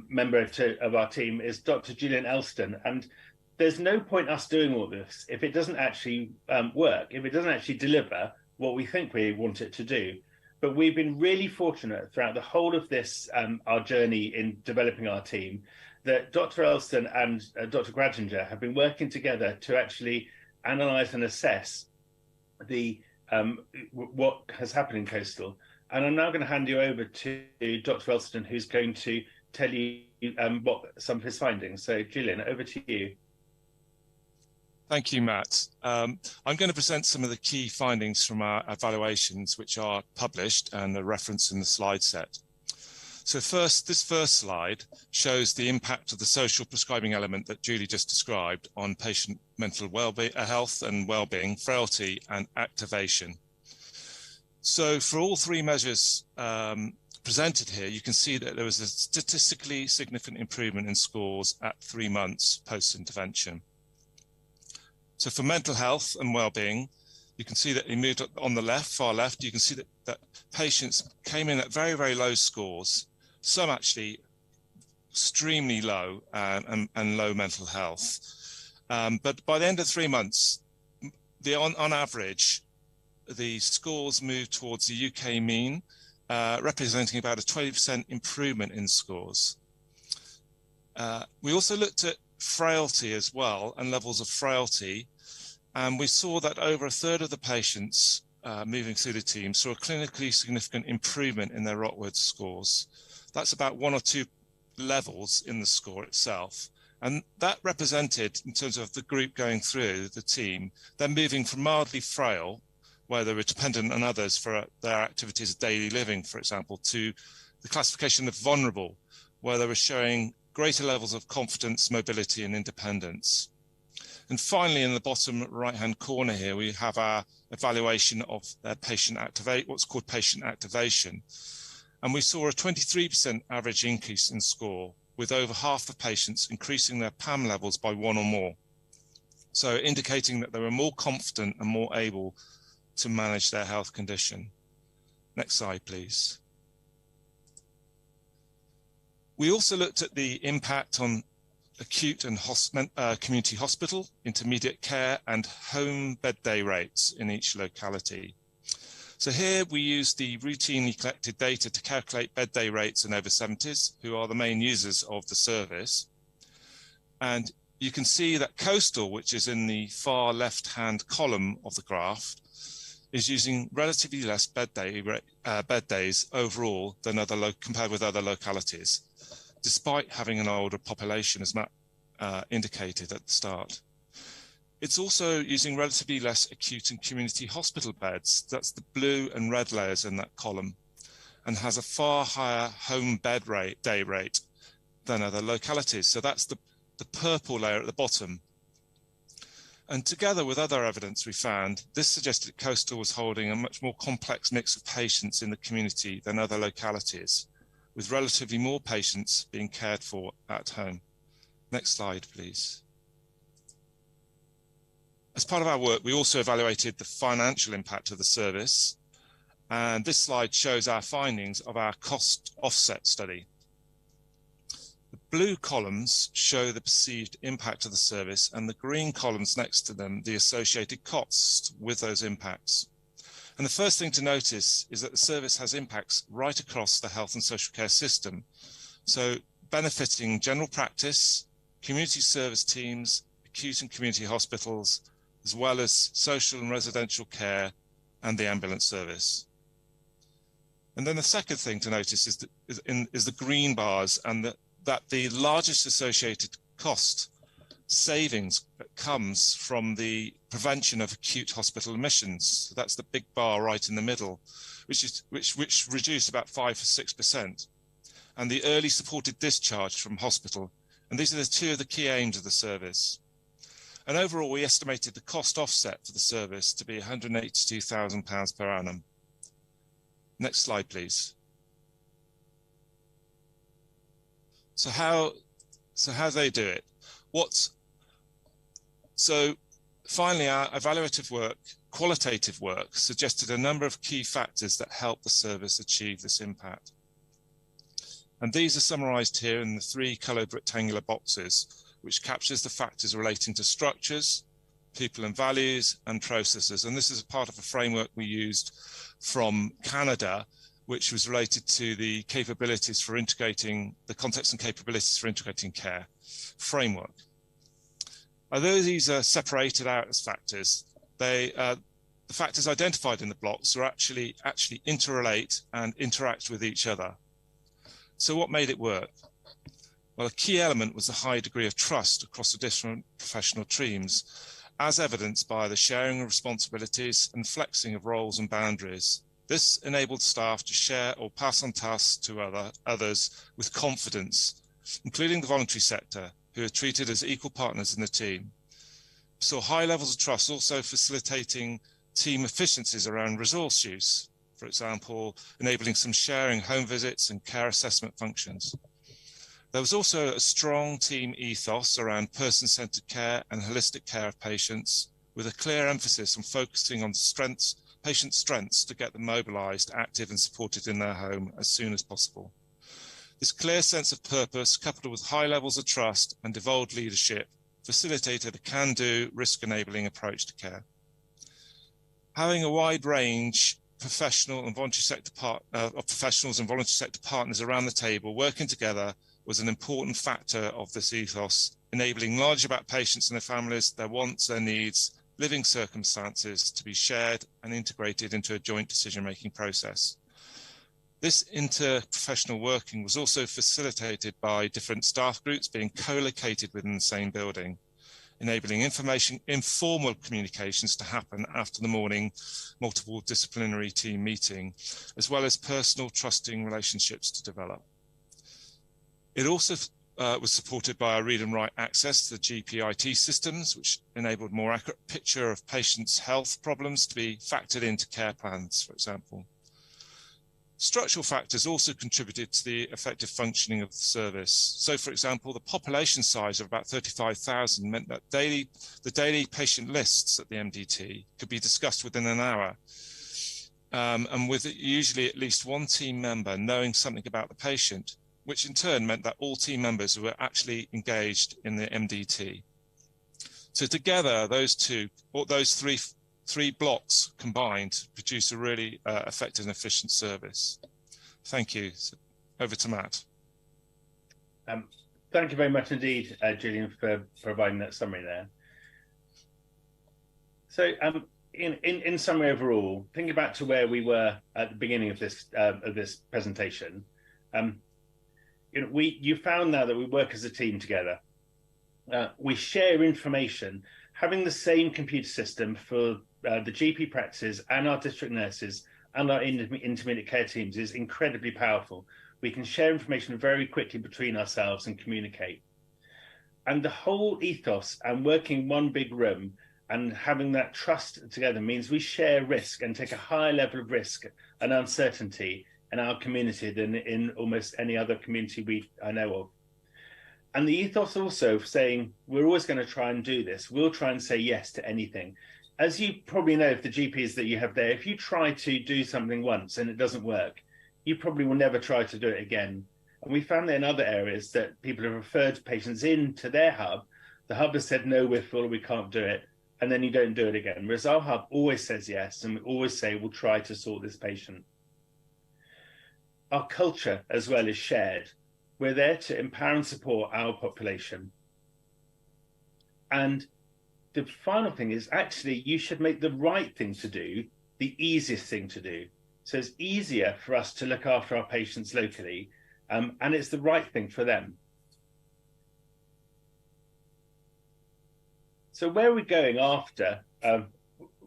Speaker 5: member of our team is Dr. Julian Elston, and there's no point us doing all this if it doesn't actually work, if it doesn't actually deliver what we think we want it to do. But we've been really fortunate throughout the whole of this, our journey in developing our team, that Dr. Elston and Dr. Gradinger have been working together to actually analyse and assess the what has happened in Coastal. And I'm now going to hand you over to Dr. Elston, who's going to tell you what some of his findings. So, Julian, over to you.
Speaker 9: Thank you, Matt. I'm going to present some of the key findings from our evaluations, which are published and are referenced in the slide set. So this first slide shows the impact of the social prescribing element that Julie just described on patient mental health and well-being, frailty and activation. So for all three measures presented here, you can see that there was a statistically significant improvement in scores at 3 months post-intervention. So for mental health and well-being, you can see that it moved on the left, far left. You can see that patients came in at very, very low scores, some actually extremely low and low mental health. But by the end of 3 months, on average, the scores moved towards the UK mean, representing about a 20% improvement in scores. We also looked at frailty as well and levels of frailty, and we saw that over a third of the patients moving through the team saw a clinically significant improvement in their Rockwood scores. That's about 1 or 2 levels in the score itself, and that represented, in terms of the group going through the team, they're moving from mildly frail, where they were dependent on others for their activities of daily living, for example, to the classification of vulnerable, where they were showing greater levels of confidence, mobility, and independence. And finally, in the bottom right-hand corner here, we have our evaluation of their what's called patient activation. And we saw a 23% average increase in score, with over half the patients increasing their PAM levels by 1 or more. So indicating that they were more confident and more able to manage their health condition. Next slide, please. We also looked at the impact on acute and community hospital, intermediate care, and home bed day rates in each locality. So here we used the routinely collected data to calculate bed day rates in over 70s, who are the main users of the service. And you can see that Coastal, which is in the far left-hand column of the graph, is using relatively less bed days overall than compared with other localities, despite having an older population, as Matt indicated at the start. It's also using relatively less acute and community hospital beds. That's the blue and red layers in that column, and has a far higher home bed day rate than other localities. So that's the purple layer at the bottom. And together with other evidence we found, this suggested Coastal was holding a much more complex mix of patients in the community than other localities, with relatively more patients being cared for at home. Next slide, please. As part of our work, we also evaluated the financial impact of the service. And this slide shows our findings of our cost offset study. The blue columns show the perceived impact of the service, and the green columns next to them, the associated costs with those impacts. And the first thing to notice is that the service has impacts right across the health and social care system. So benefiting general practice, community service teams, acute and community hospitals, as well as social and residential care and the ambulance service. And then the second thing to notice is the green bars, and that the largest associated cost savings that comes from the prevention of acute hospital admissions. So that's the big bar right in the middle, which reduced about 5 or 6%. And the early supported discharge from hospital. And these are the two of the key aims of the service. And overall, we estimated the cost offset for the service to be £182,000 per annum. Next slide, please. So how they do it? So Finally, our evaluative work, qualitative work, suggested a number of key factors that help the service achieve this impact. And these are summarised here in the 3 coloured rectangular boxes, which captures the factors relating to structures, people and values, and processes. And this is a part of a framework we used from Canada, which was related to the capabilities for integrating, the context and capabilities for integrating care framework. Although these are separated out as factors, the factors identified in the blocks are actually interrelate and interact with each other. So what made it work? Well, a key element was the high degree of trust across the different professional teams, as evidenced by the sharing of responsibilities and flexing of roles and boundaries. This enabled staff to share or pass on tasks to others with confidence, including the voluntary sector, who are treated as equal partners in the team. So high levels of trust also facilitating team efficiencies around resource use, for example, enabling some sharing home visits and care assessment functions. There was also a strong team ethos around person-centered care and holistic care of patients, with a clear emphasis on focusing on patient strengths to get them mobilised, active and supported in their home as soon as possible. This clear sense of purpose, coupled with high levels of trust and devolved leadership, facilitated a can-do, risk-enabling approach to care. Having a wide range professional and voluntary sector of professionals and voluntary sector partners around the table working together was an important factor of this ethos, enabling knowledge about patients and their families, their wants, their needs, living circumstances to be shared and integrated into a joint decision-making process. This interprofessional working was also facilitated by different staff groups being co-located within the same building, enabling informal communications to happen after the morning multiple disciplinary team meeting, as well as personal trusting relationships to develop. It also was supported by our read and write access to the GP IT systems, which enabled more accurate picture of patients' health problems to be factored into care plans, for example. Structural factors also contributed to the effective functioning of the service. So, for example, the population size of about 35,000 meant that the daily patient lists at the MDT could be discussed within an hour, and with usually at least one team member knowing something about the patient, which in turn meant that all team members were actually engaged in the MDT. So together, those three blocks combined produce a really effective and efficient service. Thank you. So over to Matt.
Speaker 5: Thank you very much indeed, Julian, for providing that summary there. So in summary overall, thinking back to where we were at the beginning of this presentation, you found now that we work as a team together. We share information. Having the same computer system for the GP practices and our district nurses and our intermediate care teams is incredibly powerful. We can share information very quickly between ourselves and communicate. And the whole ethos and working in one big room and having that trust together means we share risk and take a higher level of risk and uncertainty in our community than in almost any other community I know of. And the ethos also saying, we're always going to try and do this. We'll try and say yes to anything. As you probably know, if the GPs that you have there, if you try to do something once and it doesn't work, you probably will never try to do it again. And we found that in other areas that people have referred patients into their hub. The hub has said, no, we're full, we can't do it. And then you don't do it again. Whereas our hub always says yes. And we always say, we'll try to sort this patient. Our culture as well is shared. We're there to empower and support our population. And the final thing is actually you should make the right thing to do the easiest thing to do. So it's easier for us to look after our patients locally, and it's the right thing for them. So where are we going after?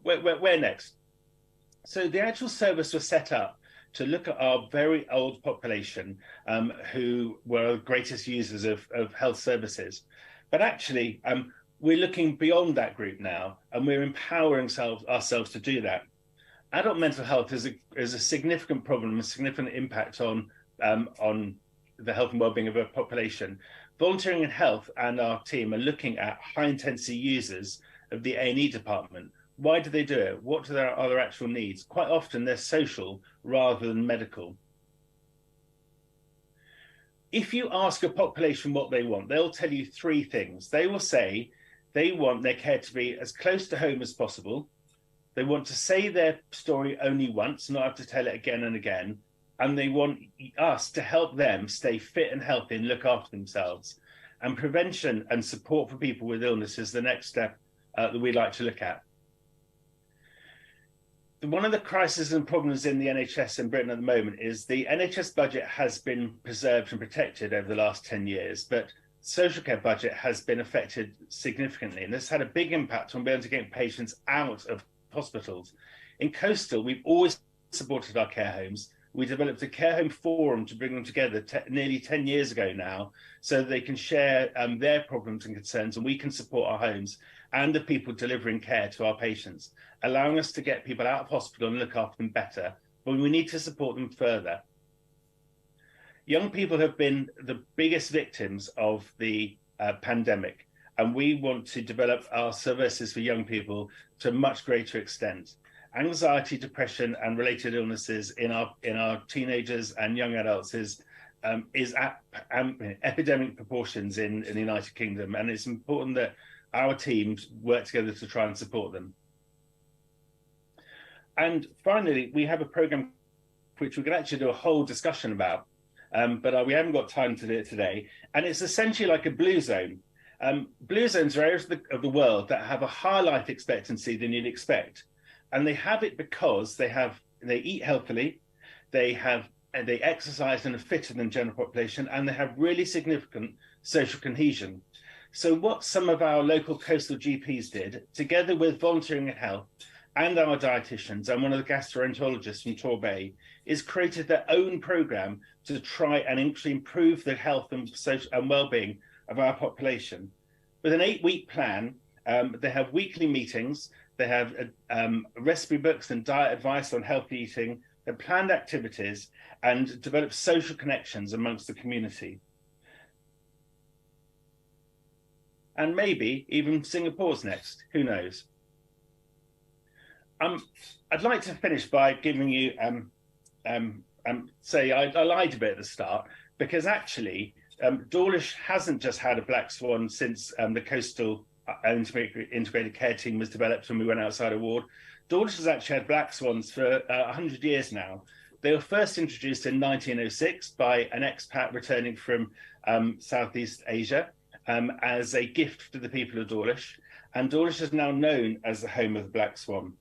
Speaker 5: Where next? So the actual service was set up to look at our very old population who were the greatest users of health services. But actually, we're looking beyond that group now, and we're empowering ourselves to do that. Adult mental health is a significant problem, a significant impact on the health and well-being of a population. Volunteering in Health and our team are looking at high-intensity users of the A&E department. Why do they do it? What are their actual needs? Quite often they're social rather than medical. If you ask a population what they want, they'll tell you three things. They will say they want their care to be as close to home as possible. They want to say their story only once, not have to tell it again and again. And they want us to help them stay fit and healthy and look after themselves. And prevention and support for people with illness is the next step that we'd like to look at. One of the crises and problems in the NHS in Britain at the moment is the NHS budget has been preserved and protected over the last 10 years, but social care budget has been affected significantly. And this had a big impact on being able to get patients out of hospitals. In Coastal, we've always supported our care homes. We developed a care home forum to bring them together nearly 10 years ago now, so that they can share their problems and concerns, and we can support our homes and the people delivering care to our patients, allowing us to get people out of hospital and look after them better, but we need to support them further. Young people have been the biggest victims of the pandemic, and we want to develop our services for young people to a much greater extent. Anxiety, depression, and related illnesses in our teenagers and young adults is at epidemic proportions in the United Kingdom, and it's important that our teams work together to try and support them. And finally, we have a program which we could actually do a whole discussion about, but we haven't got time to do it today. And it's essentially like a blue zone. Blue zones are areas of the world that have a higher life expectancy than you'd expect. And they have it because they eat healthily, they exercise and are fitter than general population, and they have really significant social cohesion. So what some of our local coastal GPs did, together with Volunteering and Health and our dietitians and one of the gastroenterologists from Tor Bay, is created their own program to try and actually improve the health and social and well-being of our population. With an 8-week plan, they have weekly meetings, they have recipe books and diet advice on healthy eating, they have planned activities, and develop social connections amongst the community. And maybe even Singapore's next, who knows? I'd like to finish by giving you, say I lied a bit at the start, because actually Dawlish hasn't just had a black swan since the coastal integrated care team was developed when we went outside a ward. Dawlish has actually had black swans for 100 years now. They were first introduced in 1906 by an expat returning from Southeast Asia as a gift to the people of Dawlish, and Dawlish is now known as the home of the black swan.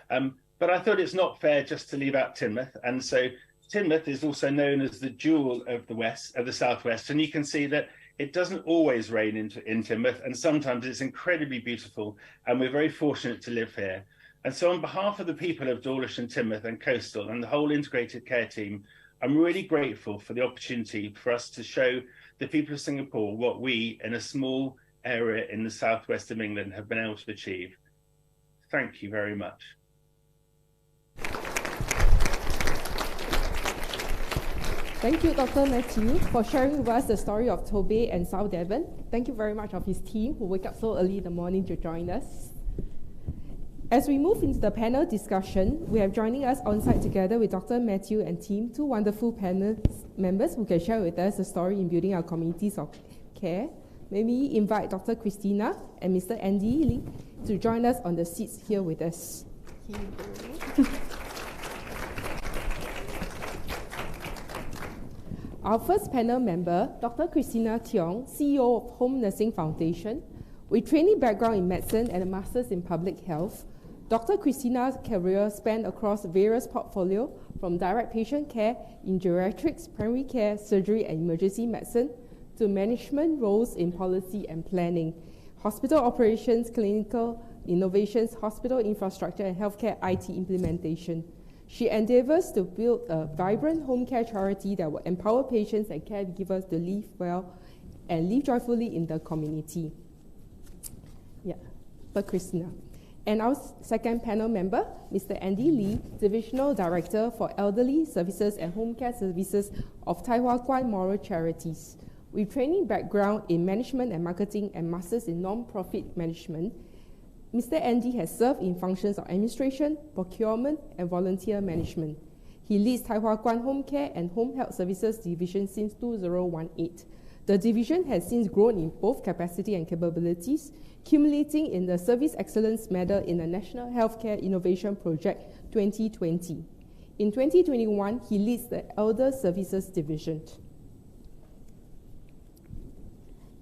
Speaker 5: But I thought it's not fair just to leave out Teignmouth, and so Teignmouth is also known as the jewel of the southwest, and you can see that it doesn't always rain in Teignmouth, and sometimes it's incredibly beautiful, and we're very fortunate to live here. And so on behalf of the people of Dawlish and Teignmouth and Coastal and the whole integrated care team, I'm really grateful for the opportunity for us to show the people of Singapore what we in a small area in the southwest of England have been able to achieve. Thank you very much.
Speaker 2: Thank you, Dr. Matthew, for sharing with us the story of Torbay and South Devon. Thank you very much of his team who wake up so early in the morning to join us. As we move into the panel discussion, we have joining us on site together with Dr. Matthew and team, two wonderful panel members who can share with us the story in building our communities of care. May we invite Dr. Christina and Mr. Andy Lee to join us on the seats here with us. Our first panel member, Dr. Christina Tiong, CEO of Home Nursing Foundation. With training background in medicine and a master's in public health, Dr. Christina's career spanned across various portfolios from direct patient care in geriatrics, primary care, surgery and emergency medicine, to management roles in policy and planning, hospital operations, clinical innovations, hospital infrastructure and healthcare IT implementation. She endeavors to build a vibrant home care charity that will empower patients and caregivers to live well and live joyfully in the community. Yeah, but Christina. And our second panel member, Mr. Andy Lee, Divisional Director for Elderly Services and Home Care Services of Tai Hwa Kwan Moral Charities. With training background in management and marketing and masters in non-profit management, Mr. Andy has served in functions of administration, procurement, and volunteer management. He leads Tai Hua Kwan Home Care and Home Health Services Division since 2018. The division has since grown in both capacity and capabilities, culminating in the Service Excellence Medal in the National Healthcare Innovation Project 2020. In 2021, he leads the Elder Services Division.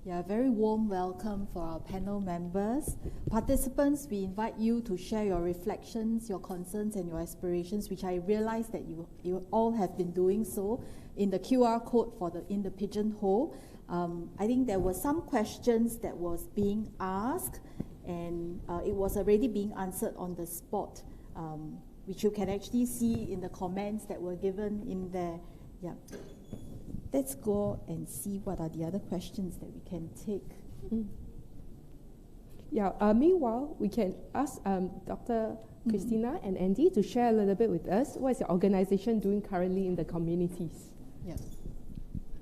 Speaker 1: Yeah, very warm welcome for our panel members. Participants, we invite you to share your reflections, your concerns, and your aspirations, which I realize that you all have been doing so in the QR code in the pigeonhole. I think there were some questions that was being asked, and it was already being answered on the spot, which you can actually see in the comments that were given in there. Yeah. Let's go and see what are the other questions that we can take.
Speaker 2: Meanwhile, we can ask Dr. Christina and Andy to share a little bit with us. What is your organization doing currently in the communities?
Speaker 1: Yes.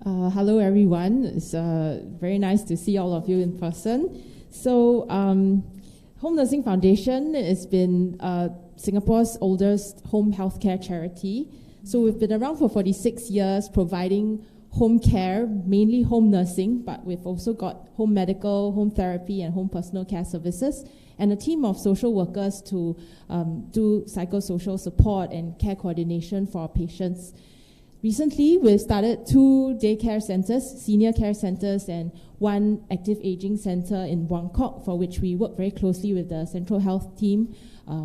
Speaker 10: Hello, everyone. It's very nice to see all of you in person. So, Home Nursing Foundation has been Singapore's oldest home healthcare charity. So we've been around for 46 years providing home care, mainly home nursing, but we've also got home medical, home therapy, and home personal care services, and a team of social workers to do psychosocial support and care coordination for our patients. Recently, we've started 2 daycare centers, senior care centers, and 1 active aging center in Buangkok, for which we work very closely with the Central Health team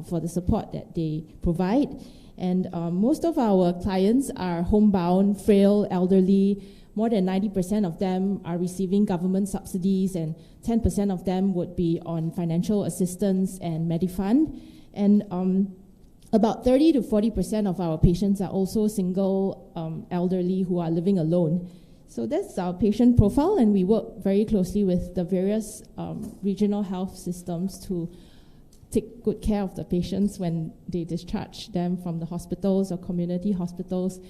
Speaker 10: for the support that they provide. And most of our clients are homebound, frail, elderly. More than 90% of them are receiving government subsidies, and 10% of them would be on financial assistance and Medifund. And about 30 to 40% of our patients are also single elderly who are living alone. So that's our patient profile, and we work very closely with the various regional health systems to take good care of the patients when they discharge them from the hospitals or community hospitals.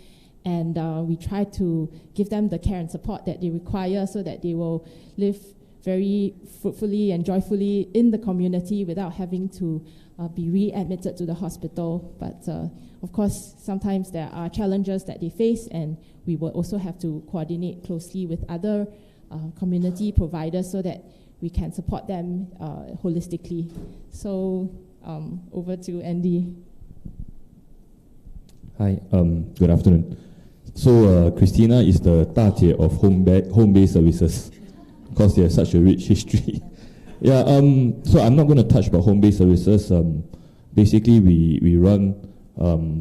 Speaker 10: And we try to give them the care and support that they require so that they will live very fruitfully and joyfully in the community without having to be readmitted to the hospital. But of course, sometimes there are challenges that they face, and we will also have to coordinate closely with other community providers so that we can support them holistically. So over to Andy.
Speaker 11: Hi, good afternoon. So Christina is the 大姐 of home-based services because they have such a rich history. Yeah, so I'm not going to touch about home-based services. Basically, we run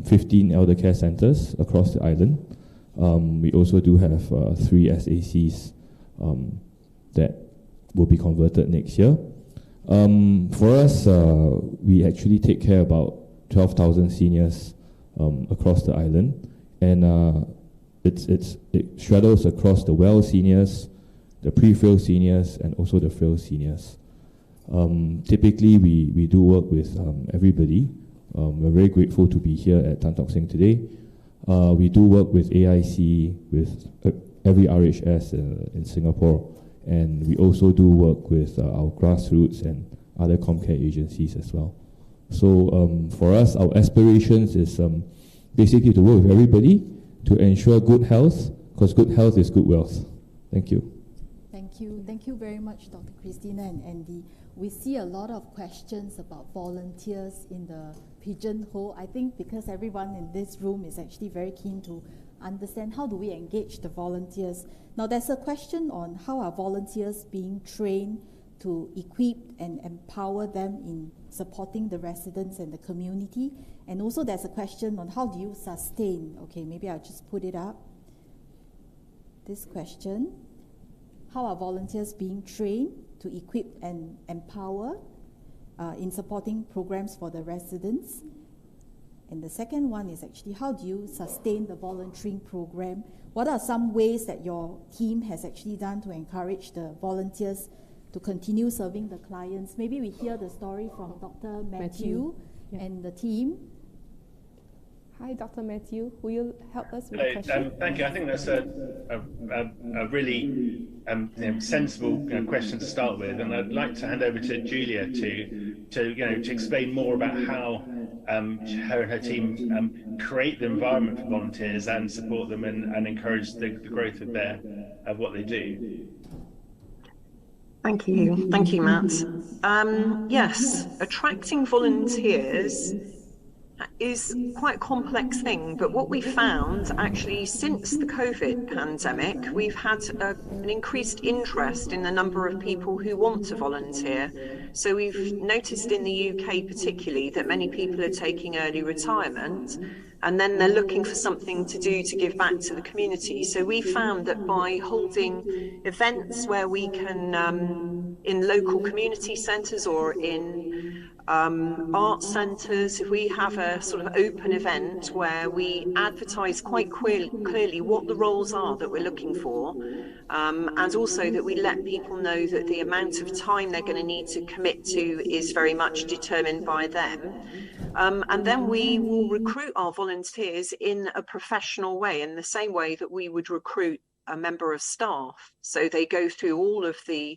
Speaker 11: 15 elder care centers across the island. We also do have 3 SACs that will be converted next year. For us, we actually take care about 12,000 seniors across the island, and it straddles across the well seniors, the pre-frail seniors, and also the frail seniors. Typically, we do work with everybody. We're very grateful to be here at Tan Tock Seng today. We do work with AIC, with every RHS in Singapore, and we also do work with our grassroots and other Comcare agencies as well. So for us, our aspirations is basically to work with everybody to ensure good health, because good health is good wealth. Thank you.
Speaker 1: Thank you. Thank you very much, Dr. Christina and Andy. We see a lot of questions about volunteers in the pigeonhole. I think because everyone in this room is actually very keen to understand how do we engage the volunteers. Now, there's a question on how are volunteers being trained to equip and empower them in supporting the residents and the community. And also there's a question on how do you sustain, okay, maybe I'll just put it up. This question, how are volunteers being trained to equip and empower in supporting programs for the residents? And the second one is actually, how do you sustain the volunteering program? What are some ways that your team has actually done to encourage the volunteers to continue serving the clients? Maybe we hear the story from Dr. Matthew.
Speaker 2: Yeah.
Speaker 1: And the team.
Speaker 2: Hi, Dr. Matthew. Will you help us with the question?
Speaker 5: Thank you. I think that's a really sensible question to start with, and I'd like to hand over to Julia to explain more about how her and her team create the environment for volunteers and support them and encourage the growth of what they do.
Speaker 8: Thank you, Matt. Yes, attracting volunteers is quite a complex thing, but what we found actually since the COVID pandemic, we've had an increased interest in the number of people who want to volunteer. So we've noticed in the UK particularly that many people are taking early retirement and then they're looking for something to do to give back to the community. So we found that by holding events where we can, in local community centres or in art centres, if we have a sort of open event where we advertise quite clearly what the roles are that we're looking for, and also that we let people know that the amount of time they're going to need to commit to is very much determined by them. And then we will recruit our volunteers in a professional way, in the same way that we would recruit a member of staff. So they go through all of the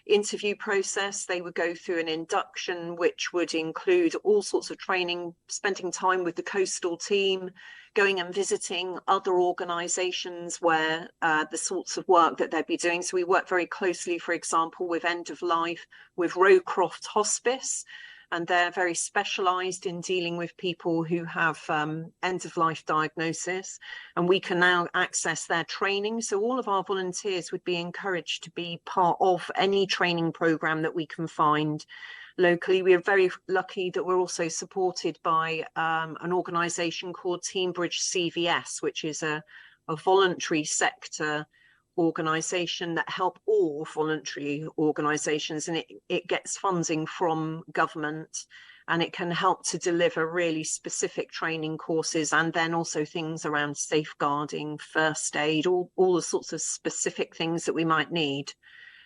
Speaker 8: interview process, they would go through an induction, which would include all sorts of training, spending time with the coastal team, going and visiting other organisations where the sorts of work that they'd be doing. So we work very closely, for example, with End of Life, with Rowcroft Hospice, and they're very specialised in dealing with people who have end-of-life diagnosis, and we can now access their training. So all of our volunteers would be encouraged to be part of any training programme that we can find locally. We are very lucky that we're also supported by an organisation called Teambridge CVS, which is a voluntary sector organisation that help all voluntary organisations, and it gets funding from government, and it can help to deliver really specific training courses, and then also things around safeguarding, first aid, all the sorts of specific things that we might need.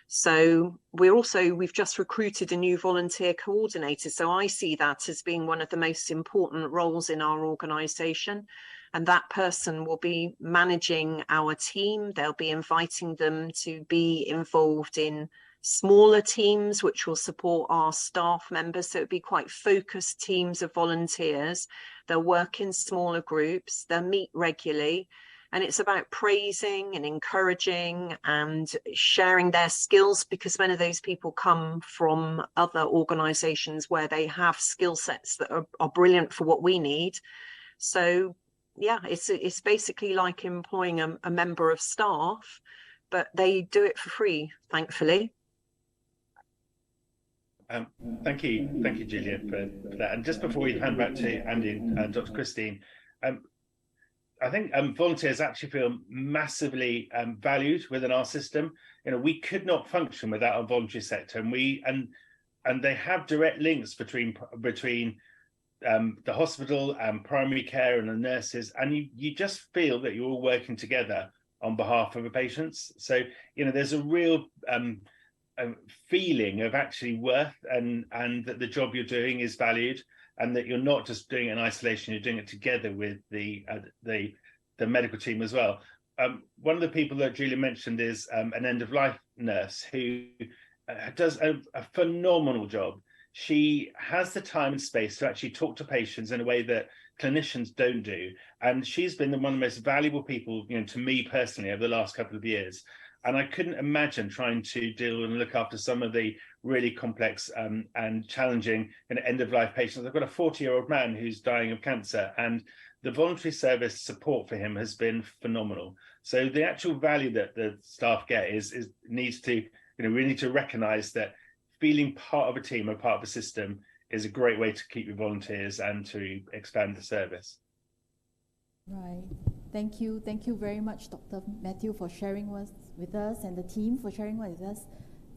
Speaker 8: So we've just recruited a new volunteer coordinator, so I see that as being one of the most important roles in our organisation. And that person will be managing our team. They'll be inviting them to be involved in smaller teams, which will support our staff members. So it'll be quite focused teams of volunteers. They'll work in smaller groups. They'll meet regularly. And it's about praising and encouraging and sharing their skills, because many of those people come from other organisations where they have skill sets that are brilliant for what we need. So yeah, it's basically like employing a member of staff, but they do it for free, thankfully.
Speaker 5: Thank you, Julia, for that. And just before we hand back to Andy and Dr. Christine, I think volunteers actually feel massively valued within our system. You know, we could not function without our voluntary sector, and they have direct links between the hospital and primary care and the nurses, and you just feel that you're all working together on behalf of the patients. So, you know, there's a real feeling of actually worth and that the job you're doing is valued, and that you're not just doing it in isolation, you're doing it together with the medical team as well. One of the people that Julia mentioned is an end-of-life nurse who does a phenomenal job. She has the time and space to actually talk to patients in a way that clinicians don't do. And she's been one of the most valuable people, you know, to me personally over the last couple of years. And I couldn't imagine trying to deal and look after some of the really complex and challenging end-of-life patients. I've got a 40-year-old man who's dying of cancer, and the voluntary service support for him has been phenomenal. So the actual value that the staff get needs to, you know, we need to recognise that feeling part of a team and part of a system is a great way to keep your volunteers and to expand the service.
Speaker 1: Right. Thank you very much, Dr. Matthew, for sharing with us, and the team for sharing with us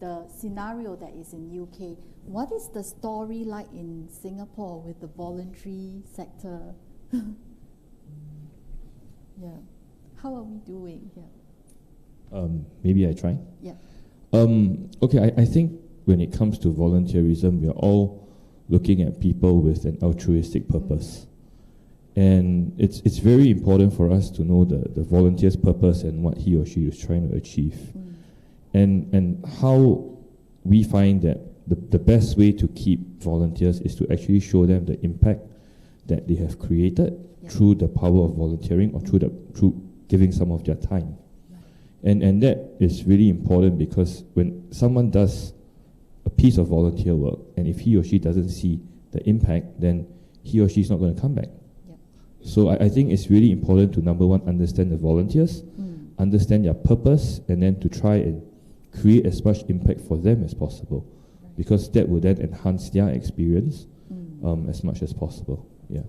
Speaker 1: the scenario that is in UK. What is the story like in Singapore with the voluntary sector? Yeah. How are we doing? Yeah.
Speaker 11: Maybe I try.
Speaker 1: Yeah.
Speaker 11: Okay, I think when it comes to volunteerism, we are all looking at people with an altruistic purpose. And it's very important for us to know the volunteer's purpose and what he or she is trying to achieve. And how we find that the best way to keep volunteers is to actually show them the impact that they have created through the power of volunteering or through giving some of their time. And that is really important, because when someone does a piece of volunteer work, and if he or she doesn't see the impact, then he or she is not going to come back. So I think it's really important to, number one, understand the volunteers, understand their purpose, and then to try and create as much impact for them as possible, because that will then enhance their experience as much as possible. Yeah.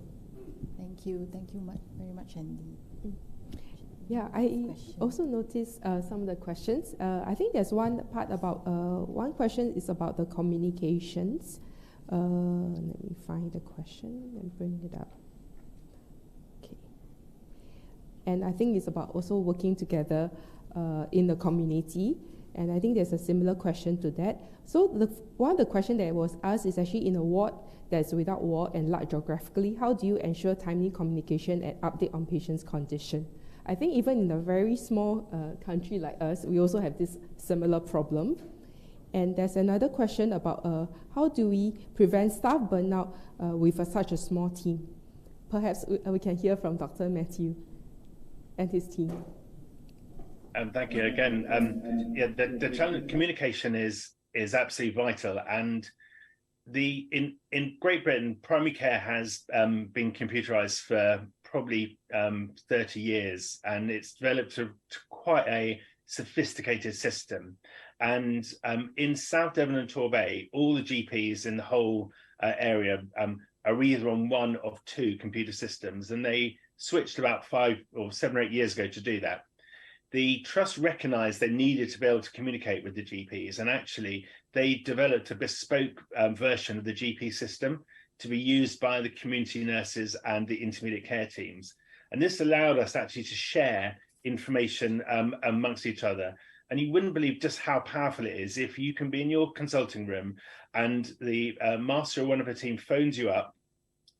Speaker 11: Thank you
Speaker 1: very much, Andy.
Speaker 2: Yeah, I also noticed some of the questions. I think there's one part about, one question is about the communications. Let me find the question and bring it up. Okay. And I think it's about also working together in the community. And I think there's a similar question to that. So one of the questions that was asked is actually in a ward that's without ward and large geographically, how do you ensure timely communication and update on patients' condition? I think even in a very small country like us, we also have this similar problem. And there's another question about how do we prevent staff burnout with such a small team? Perhaps we can hear from Dr. Matthew and his team.
Speaker 5: Thank you again. The challenge, communication is absolutely vital, and in Great Britain, primary care has been computerized for probably 30 years, and it's developed to quite a sophisticated system. And in South Devon and Torbay, all the GPs in the whole area are either on one of two computer systems, and they switched about 5 or 7 or 8 years ago to do that. The trust recognised they needed to be able to communicate with the GPs, and actually they developed a bespoke version of the GP system to be used by the community nurses and the intermediate care teams. And this allowed us actually to share information amongst each other. And you wouldn't believe just how powerful it is if you can be in your consulting room and the master or one of her team phones you up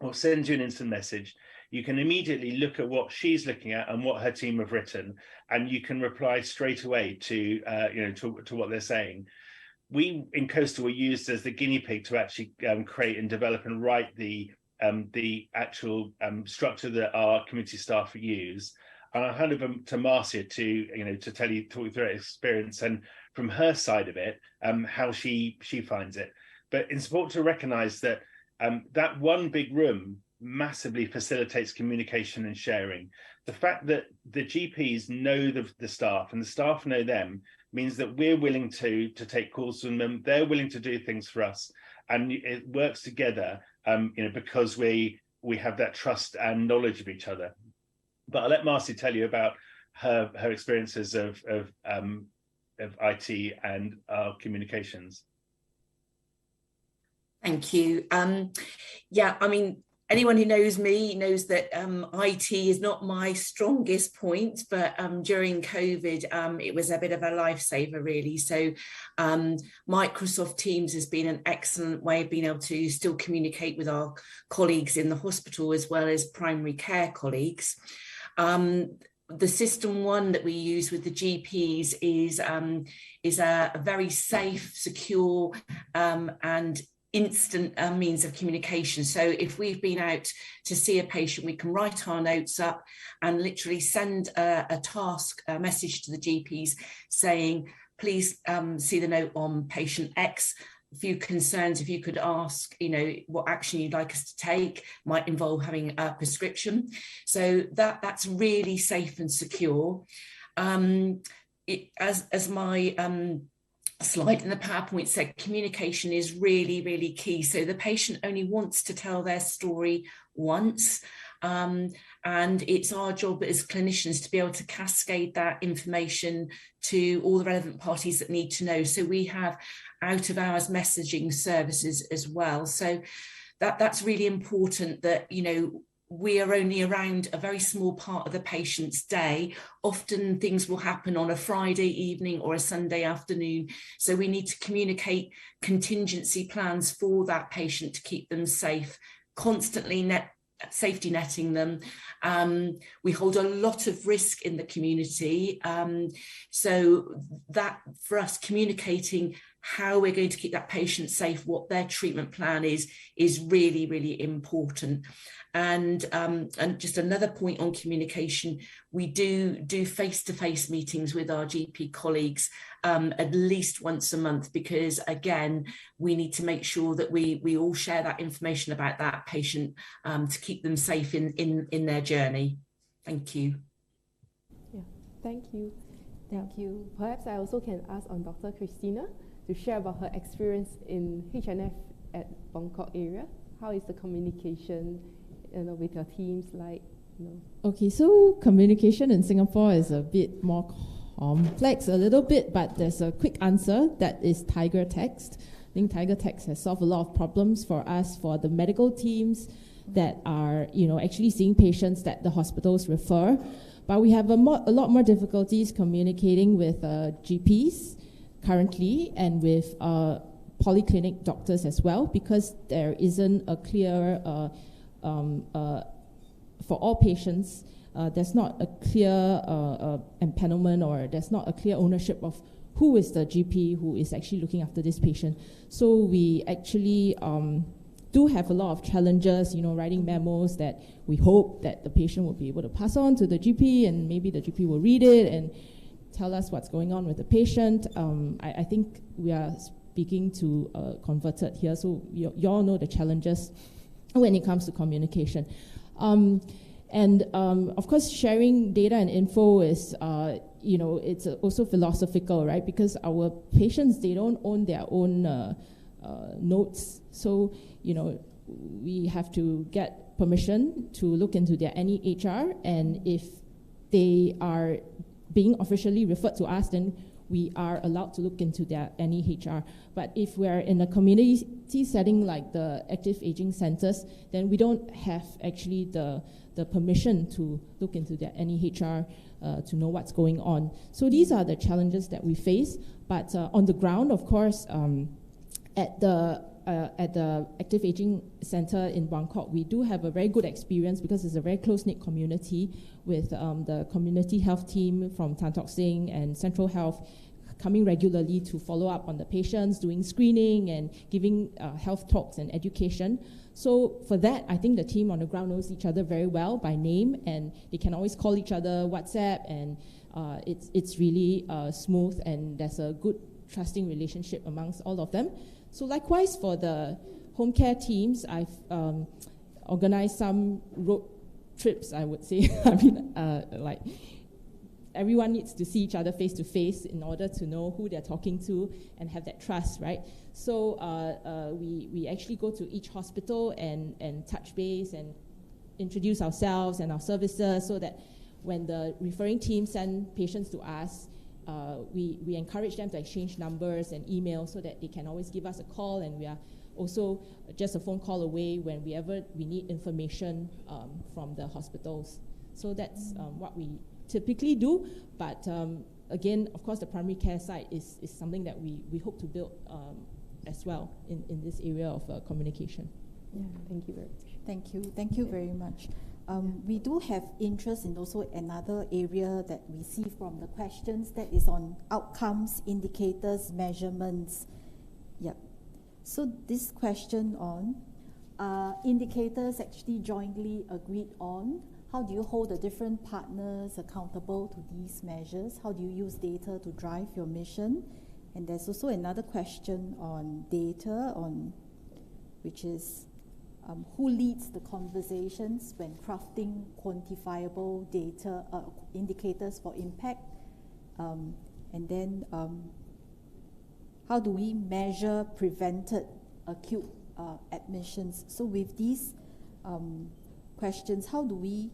Speaker 5: or sends you an instant message. You can immediately look at what she's looking at and what her team have written, and you can reply straight away to what they're saying. We in Coastal were used as the guinea pig to actually create and develop and write the actual structure that our community staff use. And I'll hand over to Marcia to talk you through her experience and from her side of it, how she finds it. But it's important to recognise that that one big room massively facilitates communication and sharing. The fact that the GPs know the staff and the staff know them means that we're willing to take calls from them. They're willing to do things for us, and it works together. Because we have that trust and knowledge of each other. But I'll let Marcy tell you about her experiences of IT and our communications.
Speaker 7: Thank you. Anyone who knows me knows that IT is not my strongest point, but during COVID, it was a bit of a lifesaver, really. So Microsoft Teams has been an excellent way of being able to still communicate with our colleagues in the hospital as well as primary care colleagues. The system one that we use with the GPs is a very safe, secure, and instant means of communication. So if we've been out to see a patient, we can write our notes up and literally send a message to the GPs saying, please see the note on patient X. A few concerns, if you could ask, what action you'd like us to take, might involve having a prescription. So that's really safe and secure. As my slide in the PowerPoint said, communication is really, really key. So the patient only wants to tell their story once, and it's our job as clinicians to be able to cascade that information to all the relevant parties that need to know. So we have out of hours messaging services as well. So that's really important, that we are only around a very small part of the patient's day. Often things will happen on a Friday evening or a Sunday afternoon. So we need to communicate contingency plans for that patient to keep them safe, constantly safety netting them. We hold a lot of risk in the community. So that for us, communicating how we're going to keep that patient safe, what their treatment plan is really, really important. And just another point on communication, we do face-to-face meetings with our GP colleagues at least once a month, because again, we need to make sure that we all share that information about that patient to keep them safe in their journey. Thank you.
Speaker 2: Yeah, thank you. Thank you. Perhaps I also can ask on Dr. Christina to share about her experience in HNF at Bangkok area. How is the communication with your teams like?
Speaker 10: Okay, so communication in Singapore is a bit more complex, a little bit, but there's a quick answer that is Tiger Text. I think Tiger Text has solved a lot of problems for us, for the medical teams that are actually seeing patients that the hospitals refer. But we have a lot more difficulties communicating with GPs currently, and with polyclinic doctors as well, because there isn't a clear for all patients, there's not a clear empanelment, or there's not a clear ownership of who is the GP who is actually looking after this patient. So we actually do have a lot of challenges, writing memos that we hope that the patient will be able to pass on to the GP, and maybe the GP will read it and tell us what's going on with the patient. I think we are speaking to converted here, so you all know the challenges when it comes to communication. Of course, sharing data and info is, it's also philosophical, right? Because our patients, they don't own their own notes. So, we have to get permission to look into their NEHR, and if they are being officially referred to us, then we are allowed to look into their NEHR. But if we're in a community setting like the active aging centers, then we don't have actually the permission to look into their NEHR to know what's going on. So these are the challenges that we face. But on the ground, of course, at the Active Aging Center in Bangkok, we do have a very good experience, because it's a very close-knit community with the community health team from Tan Tock Seng and Central Health coming regularly to follow up on the patients, doing screening and giving health talks and education. So for that, I think the team on the ground knows each other very well by name, and they can always call each other WhatsApp, and it's really smooth, and there's a good trusting relationship amongst all of them. So likewise for the home care teams, I've organized some road trips, I would say. I mean, like everyone needs to see each other face to face in order to know who they're talking to and have that trust, right? So we actually go to each hospital and touch base and introduce ourselves and our services, so that when the referring team send patients to us, we encourage them to exchange numbers and emails, so that they can always give us a call, and we are also just a phone call away whenever we need information from the hospitals. So that's what we typically do, but again, of course, the primary care side is something that we hope to build as well in this area of communication.
Speaker 2: Yeah, thank you very much.
Speaker 1: Thank you very much. We do have interest in also another area that we see from the questions, that is on outcomes, indicators, measurements. Yep. So this question on indicators actually jointly agreed on. How do you hold the different partners accountable to these measures? How do you use data to drive your mission? And there's also another question on data, which is who leads the conversations when crafting quantifiable data indicators for impact? And then how do we measure prevented acute admissions? So with these questions, how do we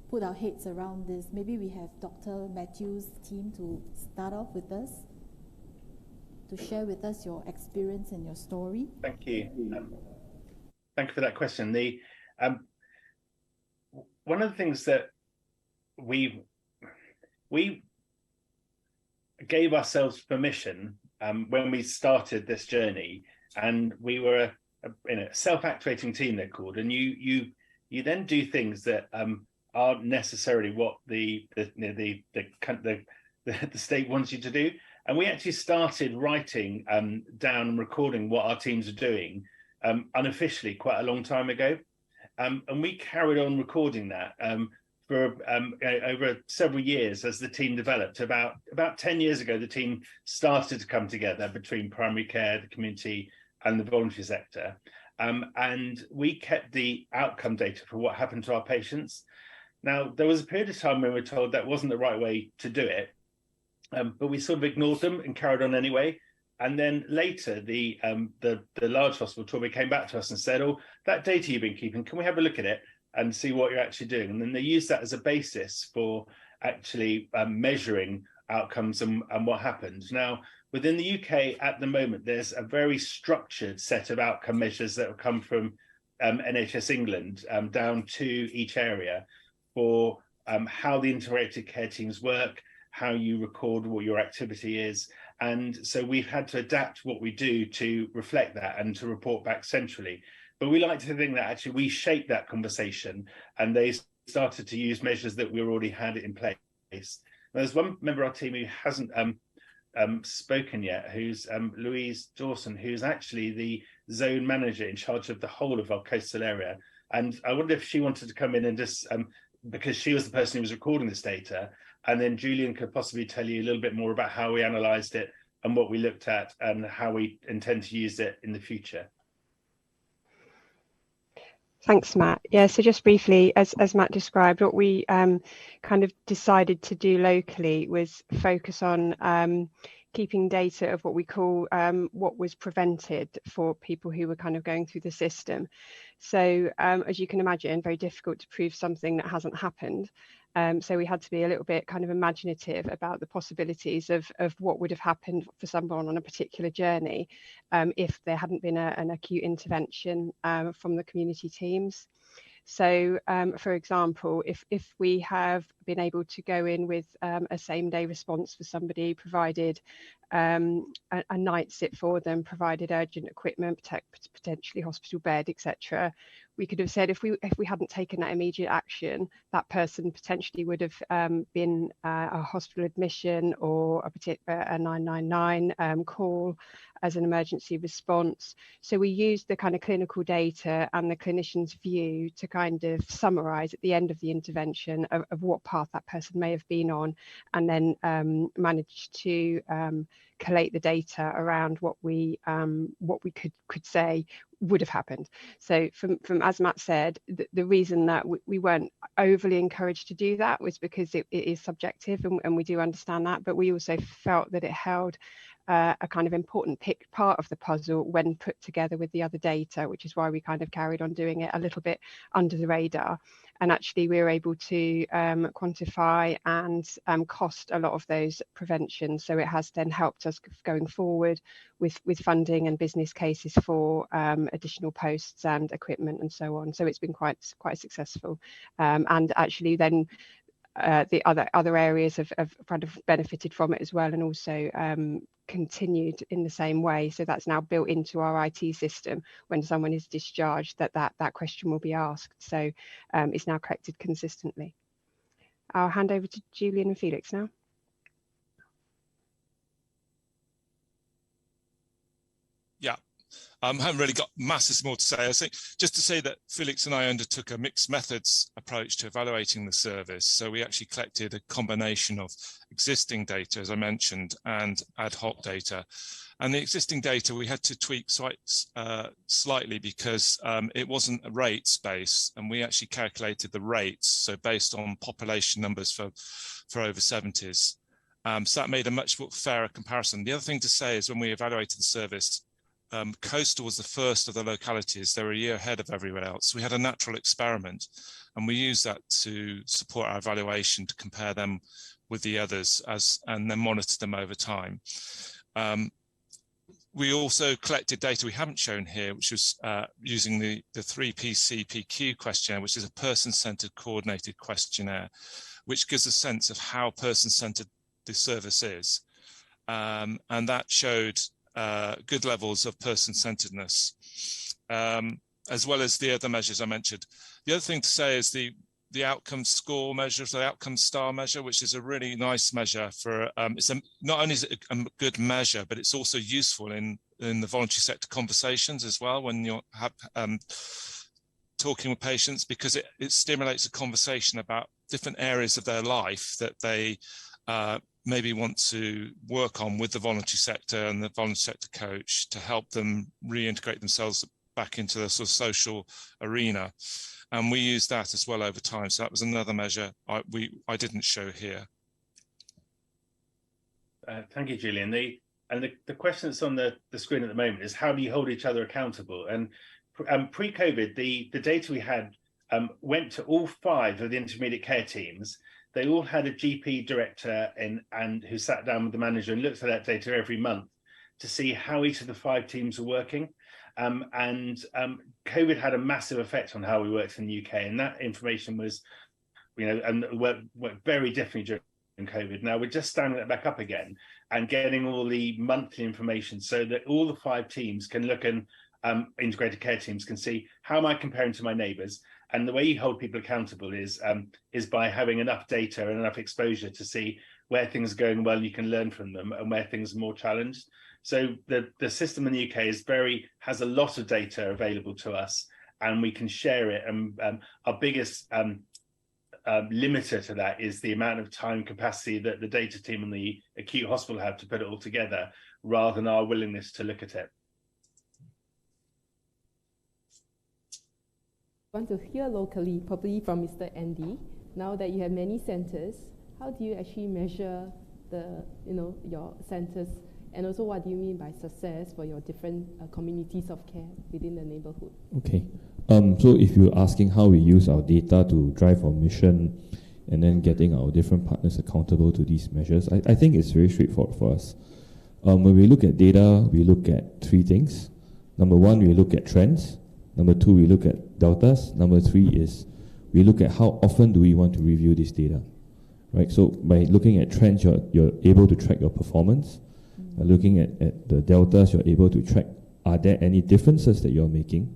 Speaker 1: put our heads around this? Maybe we have Dr. Matthew's team to start off with us, to share with us your experience and your story.
Speaker 5: Thank you. Thank you for that question. One of the things that we gave ourselves permission when we started this journey, and we were self-activating team, they're called, and you then do things that aren't necessarily what the state wants you to do. And we actually started writing down and recording what our teams are doing unofficially quite a long time ago, and we carried on recording that for over several years as the team developed. About 10 years ago, the team started to come together between primary care, the community, and the voluntary sector, and we kept the outcome data for what happened to our patients. Now, there was a period of time when we were told that wasn't the right way to do it, but we sort of ignored them and carried on anyway. And then later, the large hospital, Torbay, came back to us and said, "Oh, that data you've been keeping, can we have a look at it and see what you're actually doing?" And then they used that as a basis for actually measuring outcomes and what happened. Now, within the UK at the moment, there's a very structured set of outcome measures that have come from NHS England down to each area for how the integrated care teams work, how you record what your activity is. And so we've had to adapt what we do to reflect that and to report back centrally. But we like to think that actually we shaped that conversation, and they started to use measures that we already had in place. There's one member of our team who hasn't spoken yet, who's Louise Dawson, who's actually the zone manager in charge of the whole of our coastal area. And I wonder if she wanted to come in and just, because she was the person who was recording this data, and then Julian could possibly tell you a little bit more about how we analysed it and what we looked at and how we intend to use it in the future.
Speaker 12: Thanks, Matt. Yeah, so just briefly, as Matt described, what we kind of decided to do locally was focus on keeping data of what we call what was prevented for people who were kind of going through the system. So as you can imagine, very difficult to prove something that hasn't happened. So we had to be a little bit kind of imaginative about the possibilities of what would have happened for someone on a particular journey if there hadn't been an acute intervention from the community teams. So, for example, if we have been able to go in with a same-day response for somebody, provided a night sit for them, provided urgent equipment, potentially hospital bed, etc., we could have said if we hadn't taken that immediate action, that person potentially would have been a hospital admission or a 999 call as an emergency response. So we used the kind of clinical data and the clinician's view to kind of summarise at the end of the intervention of what path that person may have been on, and then managed to collate the data around what we could say would have happened. So from as Matt said, the reason that we weren't overly encouraged to do that was because it is subjective, and we do understand that, but we also felt that it held a kind of important part of the puzzle when put together with the other data, which is why we kind of carried on doing it a little bit under the radar. And actually we were able to quantify and cost a lot of those preventions. So it has then helped us going forward with funding and business cases for additional posts and equipment and so on. So it's been quite successful. And actually then the other areas have kind of benefited from it as well, and also continued in the same way. So that's now built into our IT system. When someone is discharged, that question will be asked. So it's now collected consistently. I'll hand over to Julian and Felix now.
Speaker 9: Yeah. I haven't really got masses more to say. I think just to say that Felix and I undertook a mixed methods approach to evaluating the service. So we actually collected a combination of existing data, as I mentioned, and ad hoc data. And the existing data we had to tweak slightly because it wasn't a rates based, and we actually calculated the rates, so based on population numbers for over 70s. So that made a much fairer comparison. The other thing to say is when we evaluated the service, Coastal was the first of the localities. They were a year ahead of everywhere else. We had a natural experiment, and we used that to support our evaluation, to compare them with the others and then monitor them over time. We also collected data we haven't shown here, which was using the 3PCPQ questionnaire, which is a person-centered coordinated questionnaire, which gives a sense of how person-centered the service is. And that showed good levels of person-centeredness. as well as the other measures I mentioned. The other thing to say is the outcome score measure, so the outcome star measure, which is a really nice measure for, not only is it a good measure, but it's also useful in the voluntary sector conversations as well when you're talking with patients, because it stimulates a conversation about different areas of their life that they maybe want to work on with the voluntary sector and the voluntary sector coach to help them reintegrate themselves back into the sort of social arena. And we use that as well over time. So that was another measure I didn't show here.
Speaker 5: Thank you, Julian. The question that's on the screen at the moment is, how do you hold each other accountable? And pre-COVID, the data we had went to all 5 of the intermediate care teams. They all had a GP director and who sat down with the manager and looked at that data every month to see how each of the 5 teams were working. COVID had a massive effect on how we worked in the UK, and that information was, and worked very differently during COVID. Now we're just standing that back up again and getting all the monthly information so that all the 5 teams can look, and integrated care teams can see, how am I comparing to my neighbours? And the way you hold people accountable is by having enough data and enough exposure to see where things are going well, you can learn from them, and where things are more challenged. So the system in the UK has a lot of data available to us, and we can share it. And our biggest limiter to that is the amount of time capacity that the data team and the acute hospital have to put it all together, rather than our willingness to look at it.
Speaker 2: Want to hear locally, probably from Mr. Andy. Now that you have many centres, how do you actually measure your centres, and also what do you mean by success for your different communities of care within the neighbourhood?
Speaker 11: Okay, so if you're asking how we use our data to drive our mission, and then getting our different partners accountable to these measures, I think it's very straightforward for us. When we look at data, we look at 3 things. Number 1, we look at trends. Number 2, we look at deltas. Number 3 is we look at how often do we want to review this data, right? So by looking at trends, you're able to track your performance. Looking at the deltas, you're able to track, are there any differences that you're making?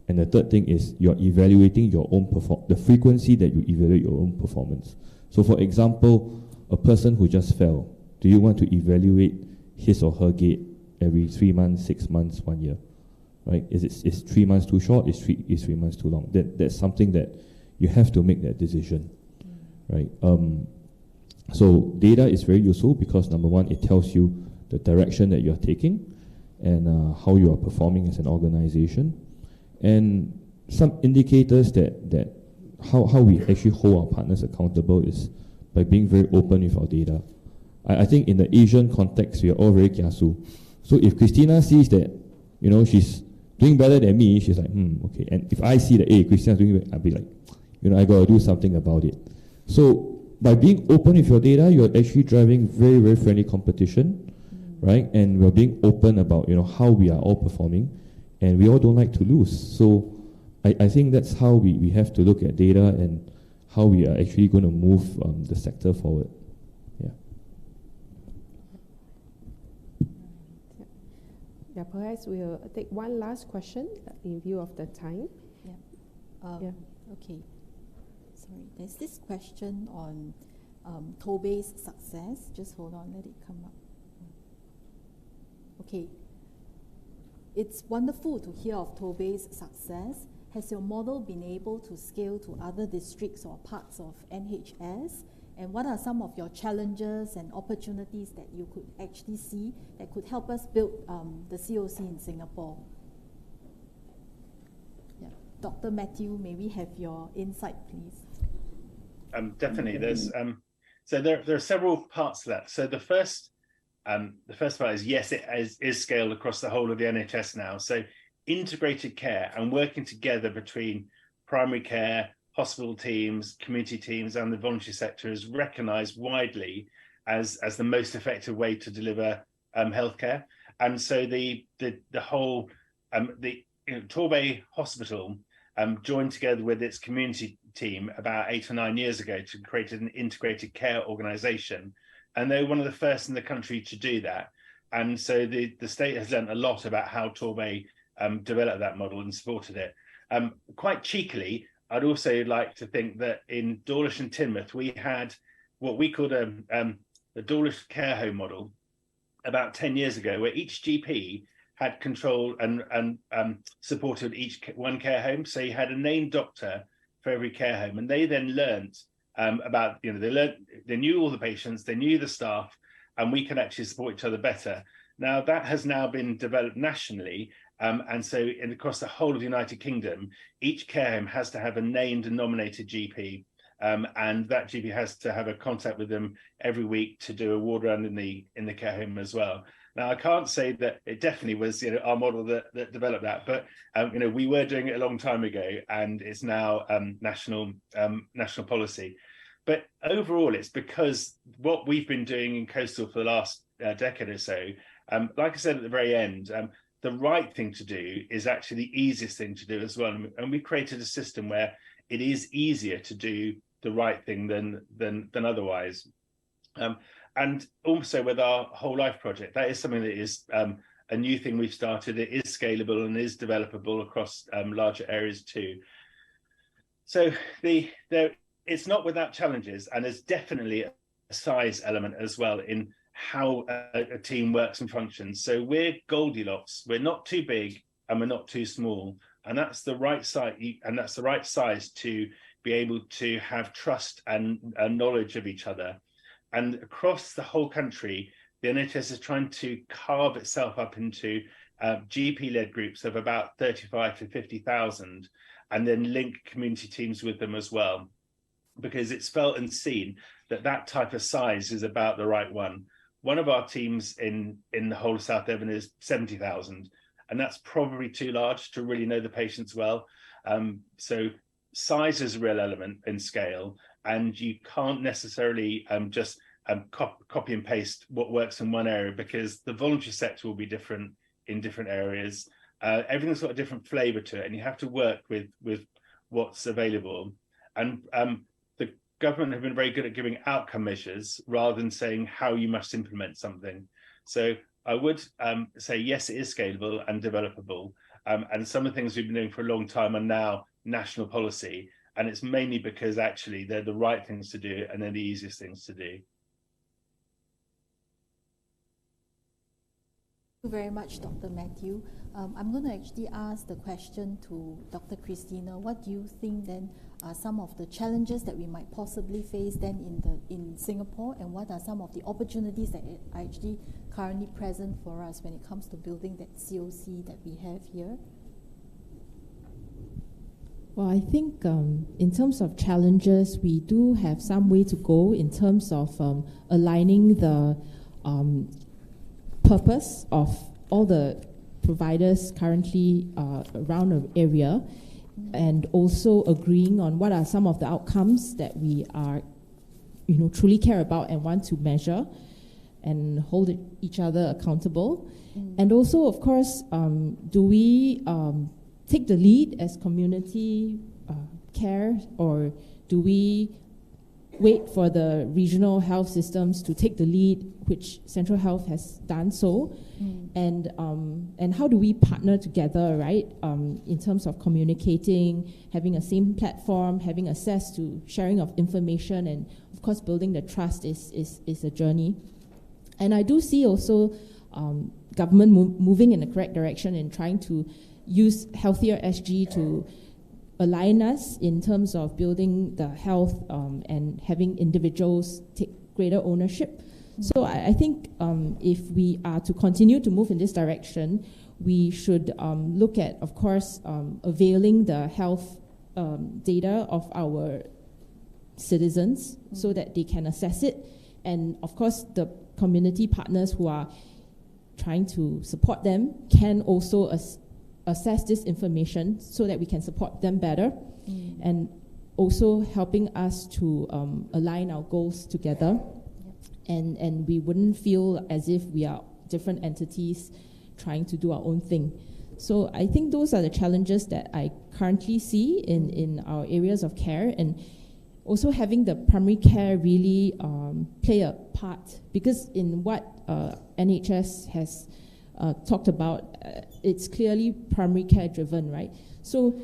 Speaker 11: And the third thing is you're evaluating your own the frequency that you evaluate your own performance. So for example, a person who just fell, do you want to evaluate his or her gait every 3 months, 6 months, 1 year? Right? Is 3 months too short? Is 3 months too long? That's something that you have to make that decision, right? So data is very useful because, number 1, it tells you the direction that you're taking and how you are performing as an organization, and some indicators that how we actually hold our partners accountable is by being very open with our data. I think in the Asian context, we are all very kiasu. So if Christina sees that, she's doing better than me, she's like, okay. And if I see that, hey, Christina's doing it, I'll be like, I got to do something about it. So by being open with your data, you're actually driving very, very friendly competition, right? And we're being open about, how we are all performing, and we all don't like to lose. So I think that's how we have to look at data and how we are actually going to move the sector forward.
Speaker 2: Yeah, perhaps we'll take one last question in view of the time.
Speaker 1: Okay. Sorry, there's this question on Tobey's success. Just hold on, let it come up. Okay. It's wonderful to hear of Tobey's success. Has your model been able to scale to other districts or parts of NHS? And what are some of your challenges and opportunities that you could actually see that could help us build the COC in Singapore? Yeah. Dr. Matthew, may we have your insight, please?
Speaker 5: Definitely. There's so there are several parts to that. So the first part is, yes, it is scaled across the whole of the NHS now. So integrated care and working together between primary care, hospital teams, community teams, and the voluntary sector is recognised widely as the most effective way to deliver healthcare. And so the whole Torbay Hospital joined together with its community team about 8 or 9 years ago to create an integrated care organisation, and they were one of the first in the country to do that. And so the state has learned a lot about how Torbay developed that model and supported it. Quite cheekily, I'd also like to think that in Dawlish and Teignmouth, we had what we called the Dawlish care home model about 10 years ago, where each GP had control and supported one care home. So you had a named doctor for every care home, and they then learned about, they knew all the patients, they knew the staff, and we can actually support each other better. Now that has now been developed nationally, and so across the whole of the United Kingdom, each care home has to have a named and nominated GP, and that GP has to have a contact with them every week to do a ward round in the care home as well. Now, I can't say that it definitely was our model that developed that, but we were doing it a long time ago, and it's now national policy. But overall, it's because what we've been doing in coastal for the last decade or so, like I said at the very end, the right thing to do is actually the easiest thing to do as well. And we created a system where it is easier to do the right thing than otherwise. And also with our Whole Life project, that is something that is a new thing we've started. It is scalable and is developable across larger areas too. So it's not without challenges, and there's definitely a size element as well in how a team works and functions. So we're Goldilocks. We're not too big and we're not too small, and that's the right size. And that's the right size to be able to have trust and knowledge of each other. And across the whole country, the NHS is trying to carve itself up into GP-led groups of about 35 to 50,000, and then link community teams with them as well, because it's felt and seen that type of size is about the right one. One of our teams in the whole of South Devon is 70,000, and that's probably too large to really know the patients well. So size is a real element in scale, and you can't necessarily just copy and paste what works in one area, because the voluntary sector will be different in different areas. Everything's got a different flavour to it, and you have to work with what's available. And the government have been very good at giving outcome measures rather than saying how you must implement something. So I would say, yes, it is scalable and developable. And some of the things we've been doing for a long time are now national policy. And it's mainly because actually they're the right things to do and they're the easiest things to do.
Speaker 1: Thank you very much, Dr. Matthew. I'm going to actually ask the question to Dr. Christina. What do you think then are some of the challenges that we might possibly face then in Singapore, and what are some of the opportunities that are actually currently present for us when it comes to building that COC that we have here?
Speaker 10: Well, I think in terms of challenges, we do have some way to go in terms of aligning the purpose of all the providers currently around the area, and also agreeing on what are some of the outcomes that we are, truly care about and want to measure and hold each other accountable. And also, of course, do we take the lead as community care, or do we wait for the regional health systems to take the lead, which Central Health has done so? And how do we partner together, right, in terms of communicating, having a same platform, having access to sharing of information, and of course building the trust is a journey. And I do see also government moving in the correct direction in trying to use Healthier SG to align us in terms of building the health and having individuals take greater ownership. So I think if we are to continue to move in this direction, we should look at, of course, availing the health data of our citizens so that they can assess it. And of course, the community partners who are trying to support them can also assess this information so that we can support them better, and also helping us to align our goals together. And we wouldn't feel as if we are different entities trying to do our own thing. So I think those are the challenges that I currently see in our areas of care, and also having the primary care really play a part, because in what NHS has talked about, it's clearly primary care driven, right? So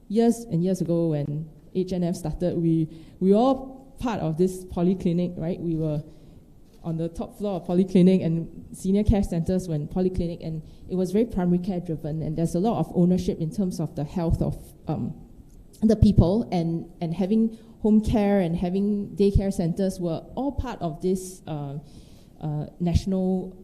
Speaker 10: years and years ago when HNF started, we were all part of this polyclinic, right? We were on the top floor of polyclinic, and senior care centers were in polyclinic, and it was very primary care driven, and there's a lot of ownership in terms of the health of the people, and having home care and having daycare centers were all part of this national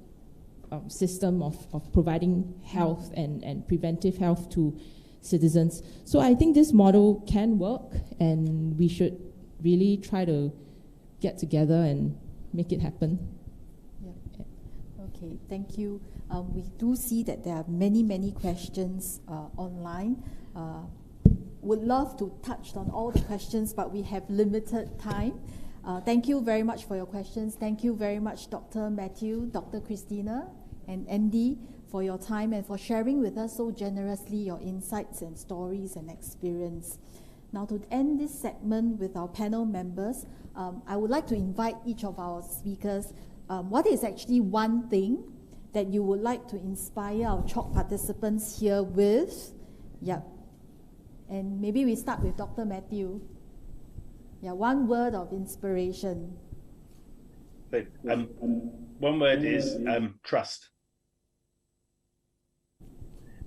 Speaker 10: system of providing health and preventive health to citizens. So I think this model can work, and we should really try to get together and make it happen.
Speaker 1: Yeah. Okay, thank you. We do see that there are many questions online. Would love to touch on all the questions, but we have limited time. Thank you very much for your questions. Thank you very much, Dr. Matthew, Dr. Christina, and Andy, for your time and for sharing with us so generously your insights and stories and experience. Now, to end this segment with our panel members, I would like to invite each of our speakers. What is actually one thing that you would like to inspire our CHOC participants here with? Yep. And maybe we start with Dr. Matthew. Yeah, one word of inspiration.
Speaker 5: So, one word is trust.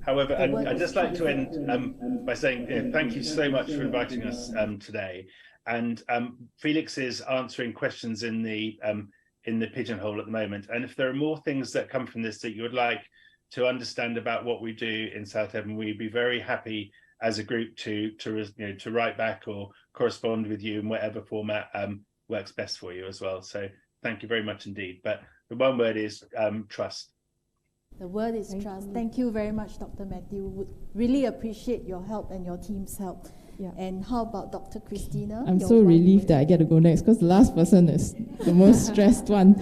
Speaker 5: However, I'd just like to end by saying thank you so much for inviting us today. And Felix is answering questions in the pigeonhole at the moment. And if there are more things that come from this that you would like to understand about what we do in South Devon, we'd be very happy as a group to write back or correspond with you in whatever format works best for you as well. So thank you very much indeed. But the one word is trust.
Speaker 1: The word is trust. Thank you very much, Dr. Matthew. Would really appreciate your help and your team's help. Yeah. And how about Dr. Christina?
Speaker 10: I'm so relieved that I get to go next, because the last person is the most stressed one.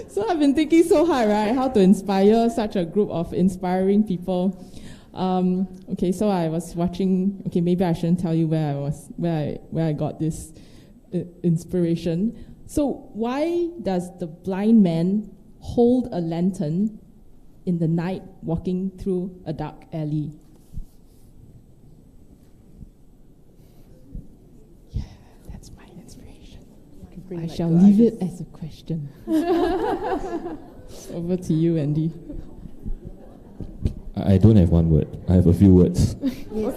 Speaker 10: So I've been thinking so hard, right, how to inspire such a group of inspiring people. Okay, so I was watching. Okay, maybe I shouldn't tell you where I got this inspiration. So why does the blind man hold a lantern in the night walking through a dark alley? Yeah, that's my inspiration. I shall leave it as a question. Over to you, Andy.
Speaker 11: I don't have one word. I have a few words.
Speaker 1: Yes.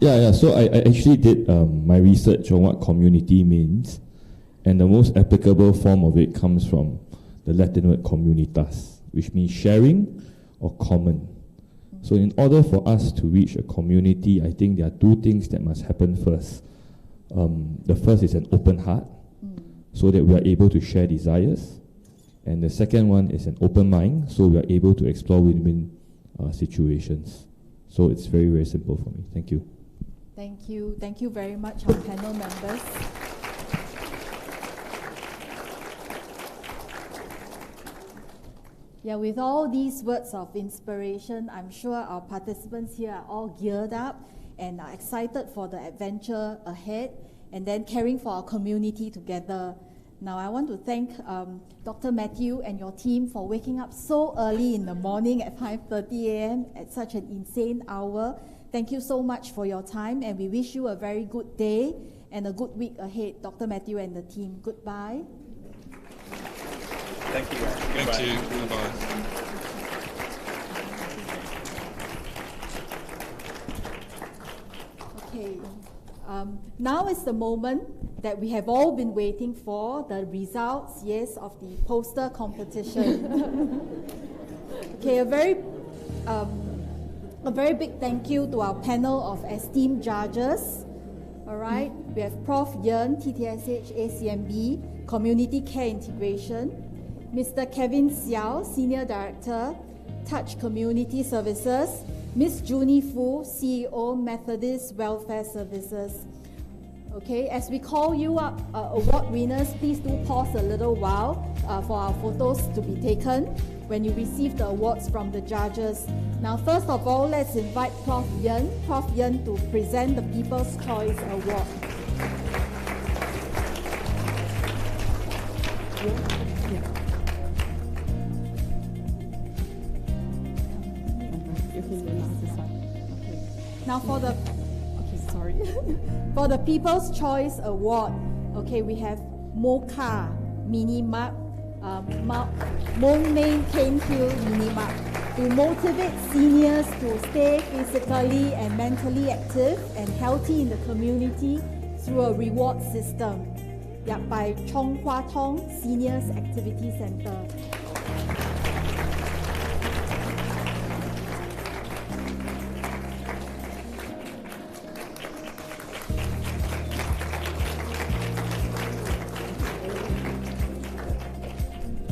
Speaker 11: Yeah. So I actually did my research on what community means, and the most applicable form of it comes from the Latin word communitas, which means sharing or common. So in order for us to reach a community, I think there are two things that must happen first. The first is an open heart, so that we are able to share desires. And the second one is an open mind, so we are able to explore win-win situations. So it's very, very simple for me. Thank you.
Speaker 1: Thank you. Thank you very much, our panel members. Yeah, with all these words of inspiration, I'm sure our participants here are all geared up and are excited for the adventure ahead and then caring for our community together. Now, I want to thank Dr. Matthew and your team for waking up so early in the morning at 5:30 a.m. at such an insane hour. Thank you so much for your time, and we wish you a very good day and a good week ahead, Dr. Matthew and the team. Goodbye.
Speaker 5: Thank you.
Speaker 9: Thank you. Bye-bye.
Speaker 1: Okay. Now is the moment that we have all been waiting for, the results, yes, of the poster competition. Okay, a very big thank you to our panel of esteemed judges. All right, we have Prof. Yen, TTSH, ACMB, Community Care Integration, Mr. Kevin Xiao, Senior Director, Touch Community Services, Ms. Junie Fu, CEO, Methodist Welfare Services. Okay, as we call you up, award winners, please do pause a little while for our photos to be taken when you receive the awards from the judges. Now, first of all, let's invite Prof. Yen to present the People's Choice Award. Now for the, for the People's Choice Award, okay, we have Mocha Mini Mart, Mong Main Cane Hill Mini Mart, to motivate seniors to stay physically and mentally active and healthy in the community through a reward system. By Chong Hua Tong Seniors Activity Center.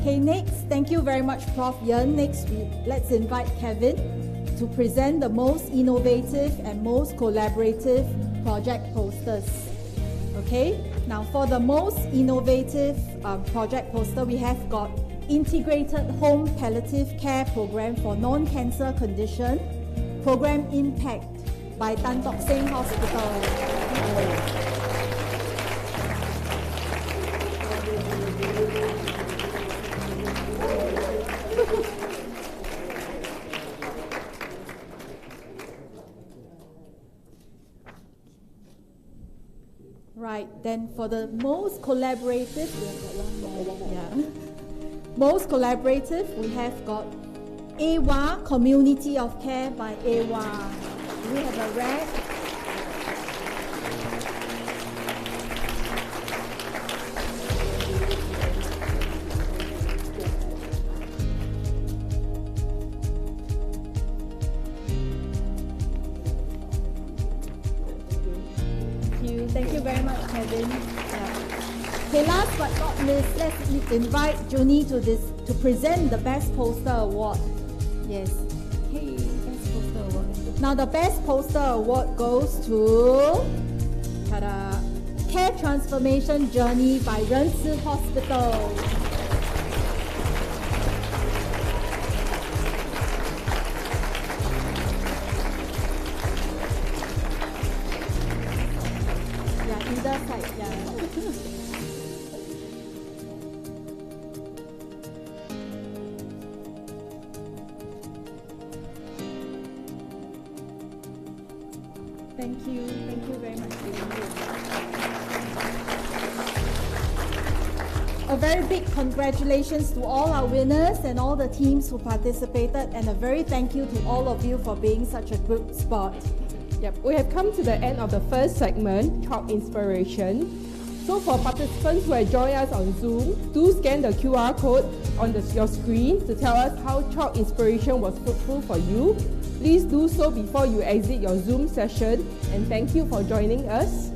Speaker 1: Okay, next, thank you very much, Prof. Yen. Next, let's invite Kevin to present the most innovative and most collaborative project posters. Okay, now for the most innovative project poster, we have got Integrated Home Palliative Care Program for Non-Cancer Condition, Program Impact by Tan Tock Seng Hospital. Right, then for the most collaborative, we have got one more. Yeah. Most collaborative, we have got AWA, Community of Care by AWA. We have a rack. Thank you very much, Kevin. Okay, last but not least, let's invite Junie to present the Best Poster Award. Yes. Hey, Best Poster Award. Now the Best Poster Award goes to Care Transformation Journey by Renci Hospital. Thank you very much. A very big congratulations to all our winners and all the teams who participated, and a very thank you to all of you for being such a good sport.
Speaker 2: Yep, we have come to the end of the first segment, Chalk Inspiration. So for participants who have joined us on Zoom, do scan the QR code on your screen to tell us how Chalk Inspiration was fruitful for you. Please do so before you exit your Zoom session, and thank you for joining us.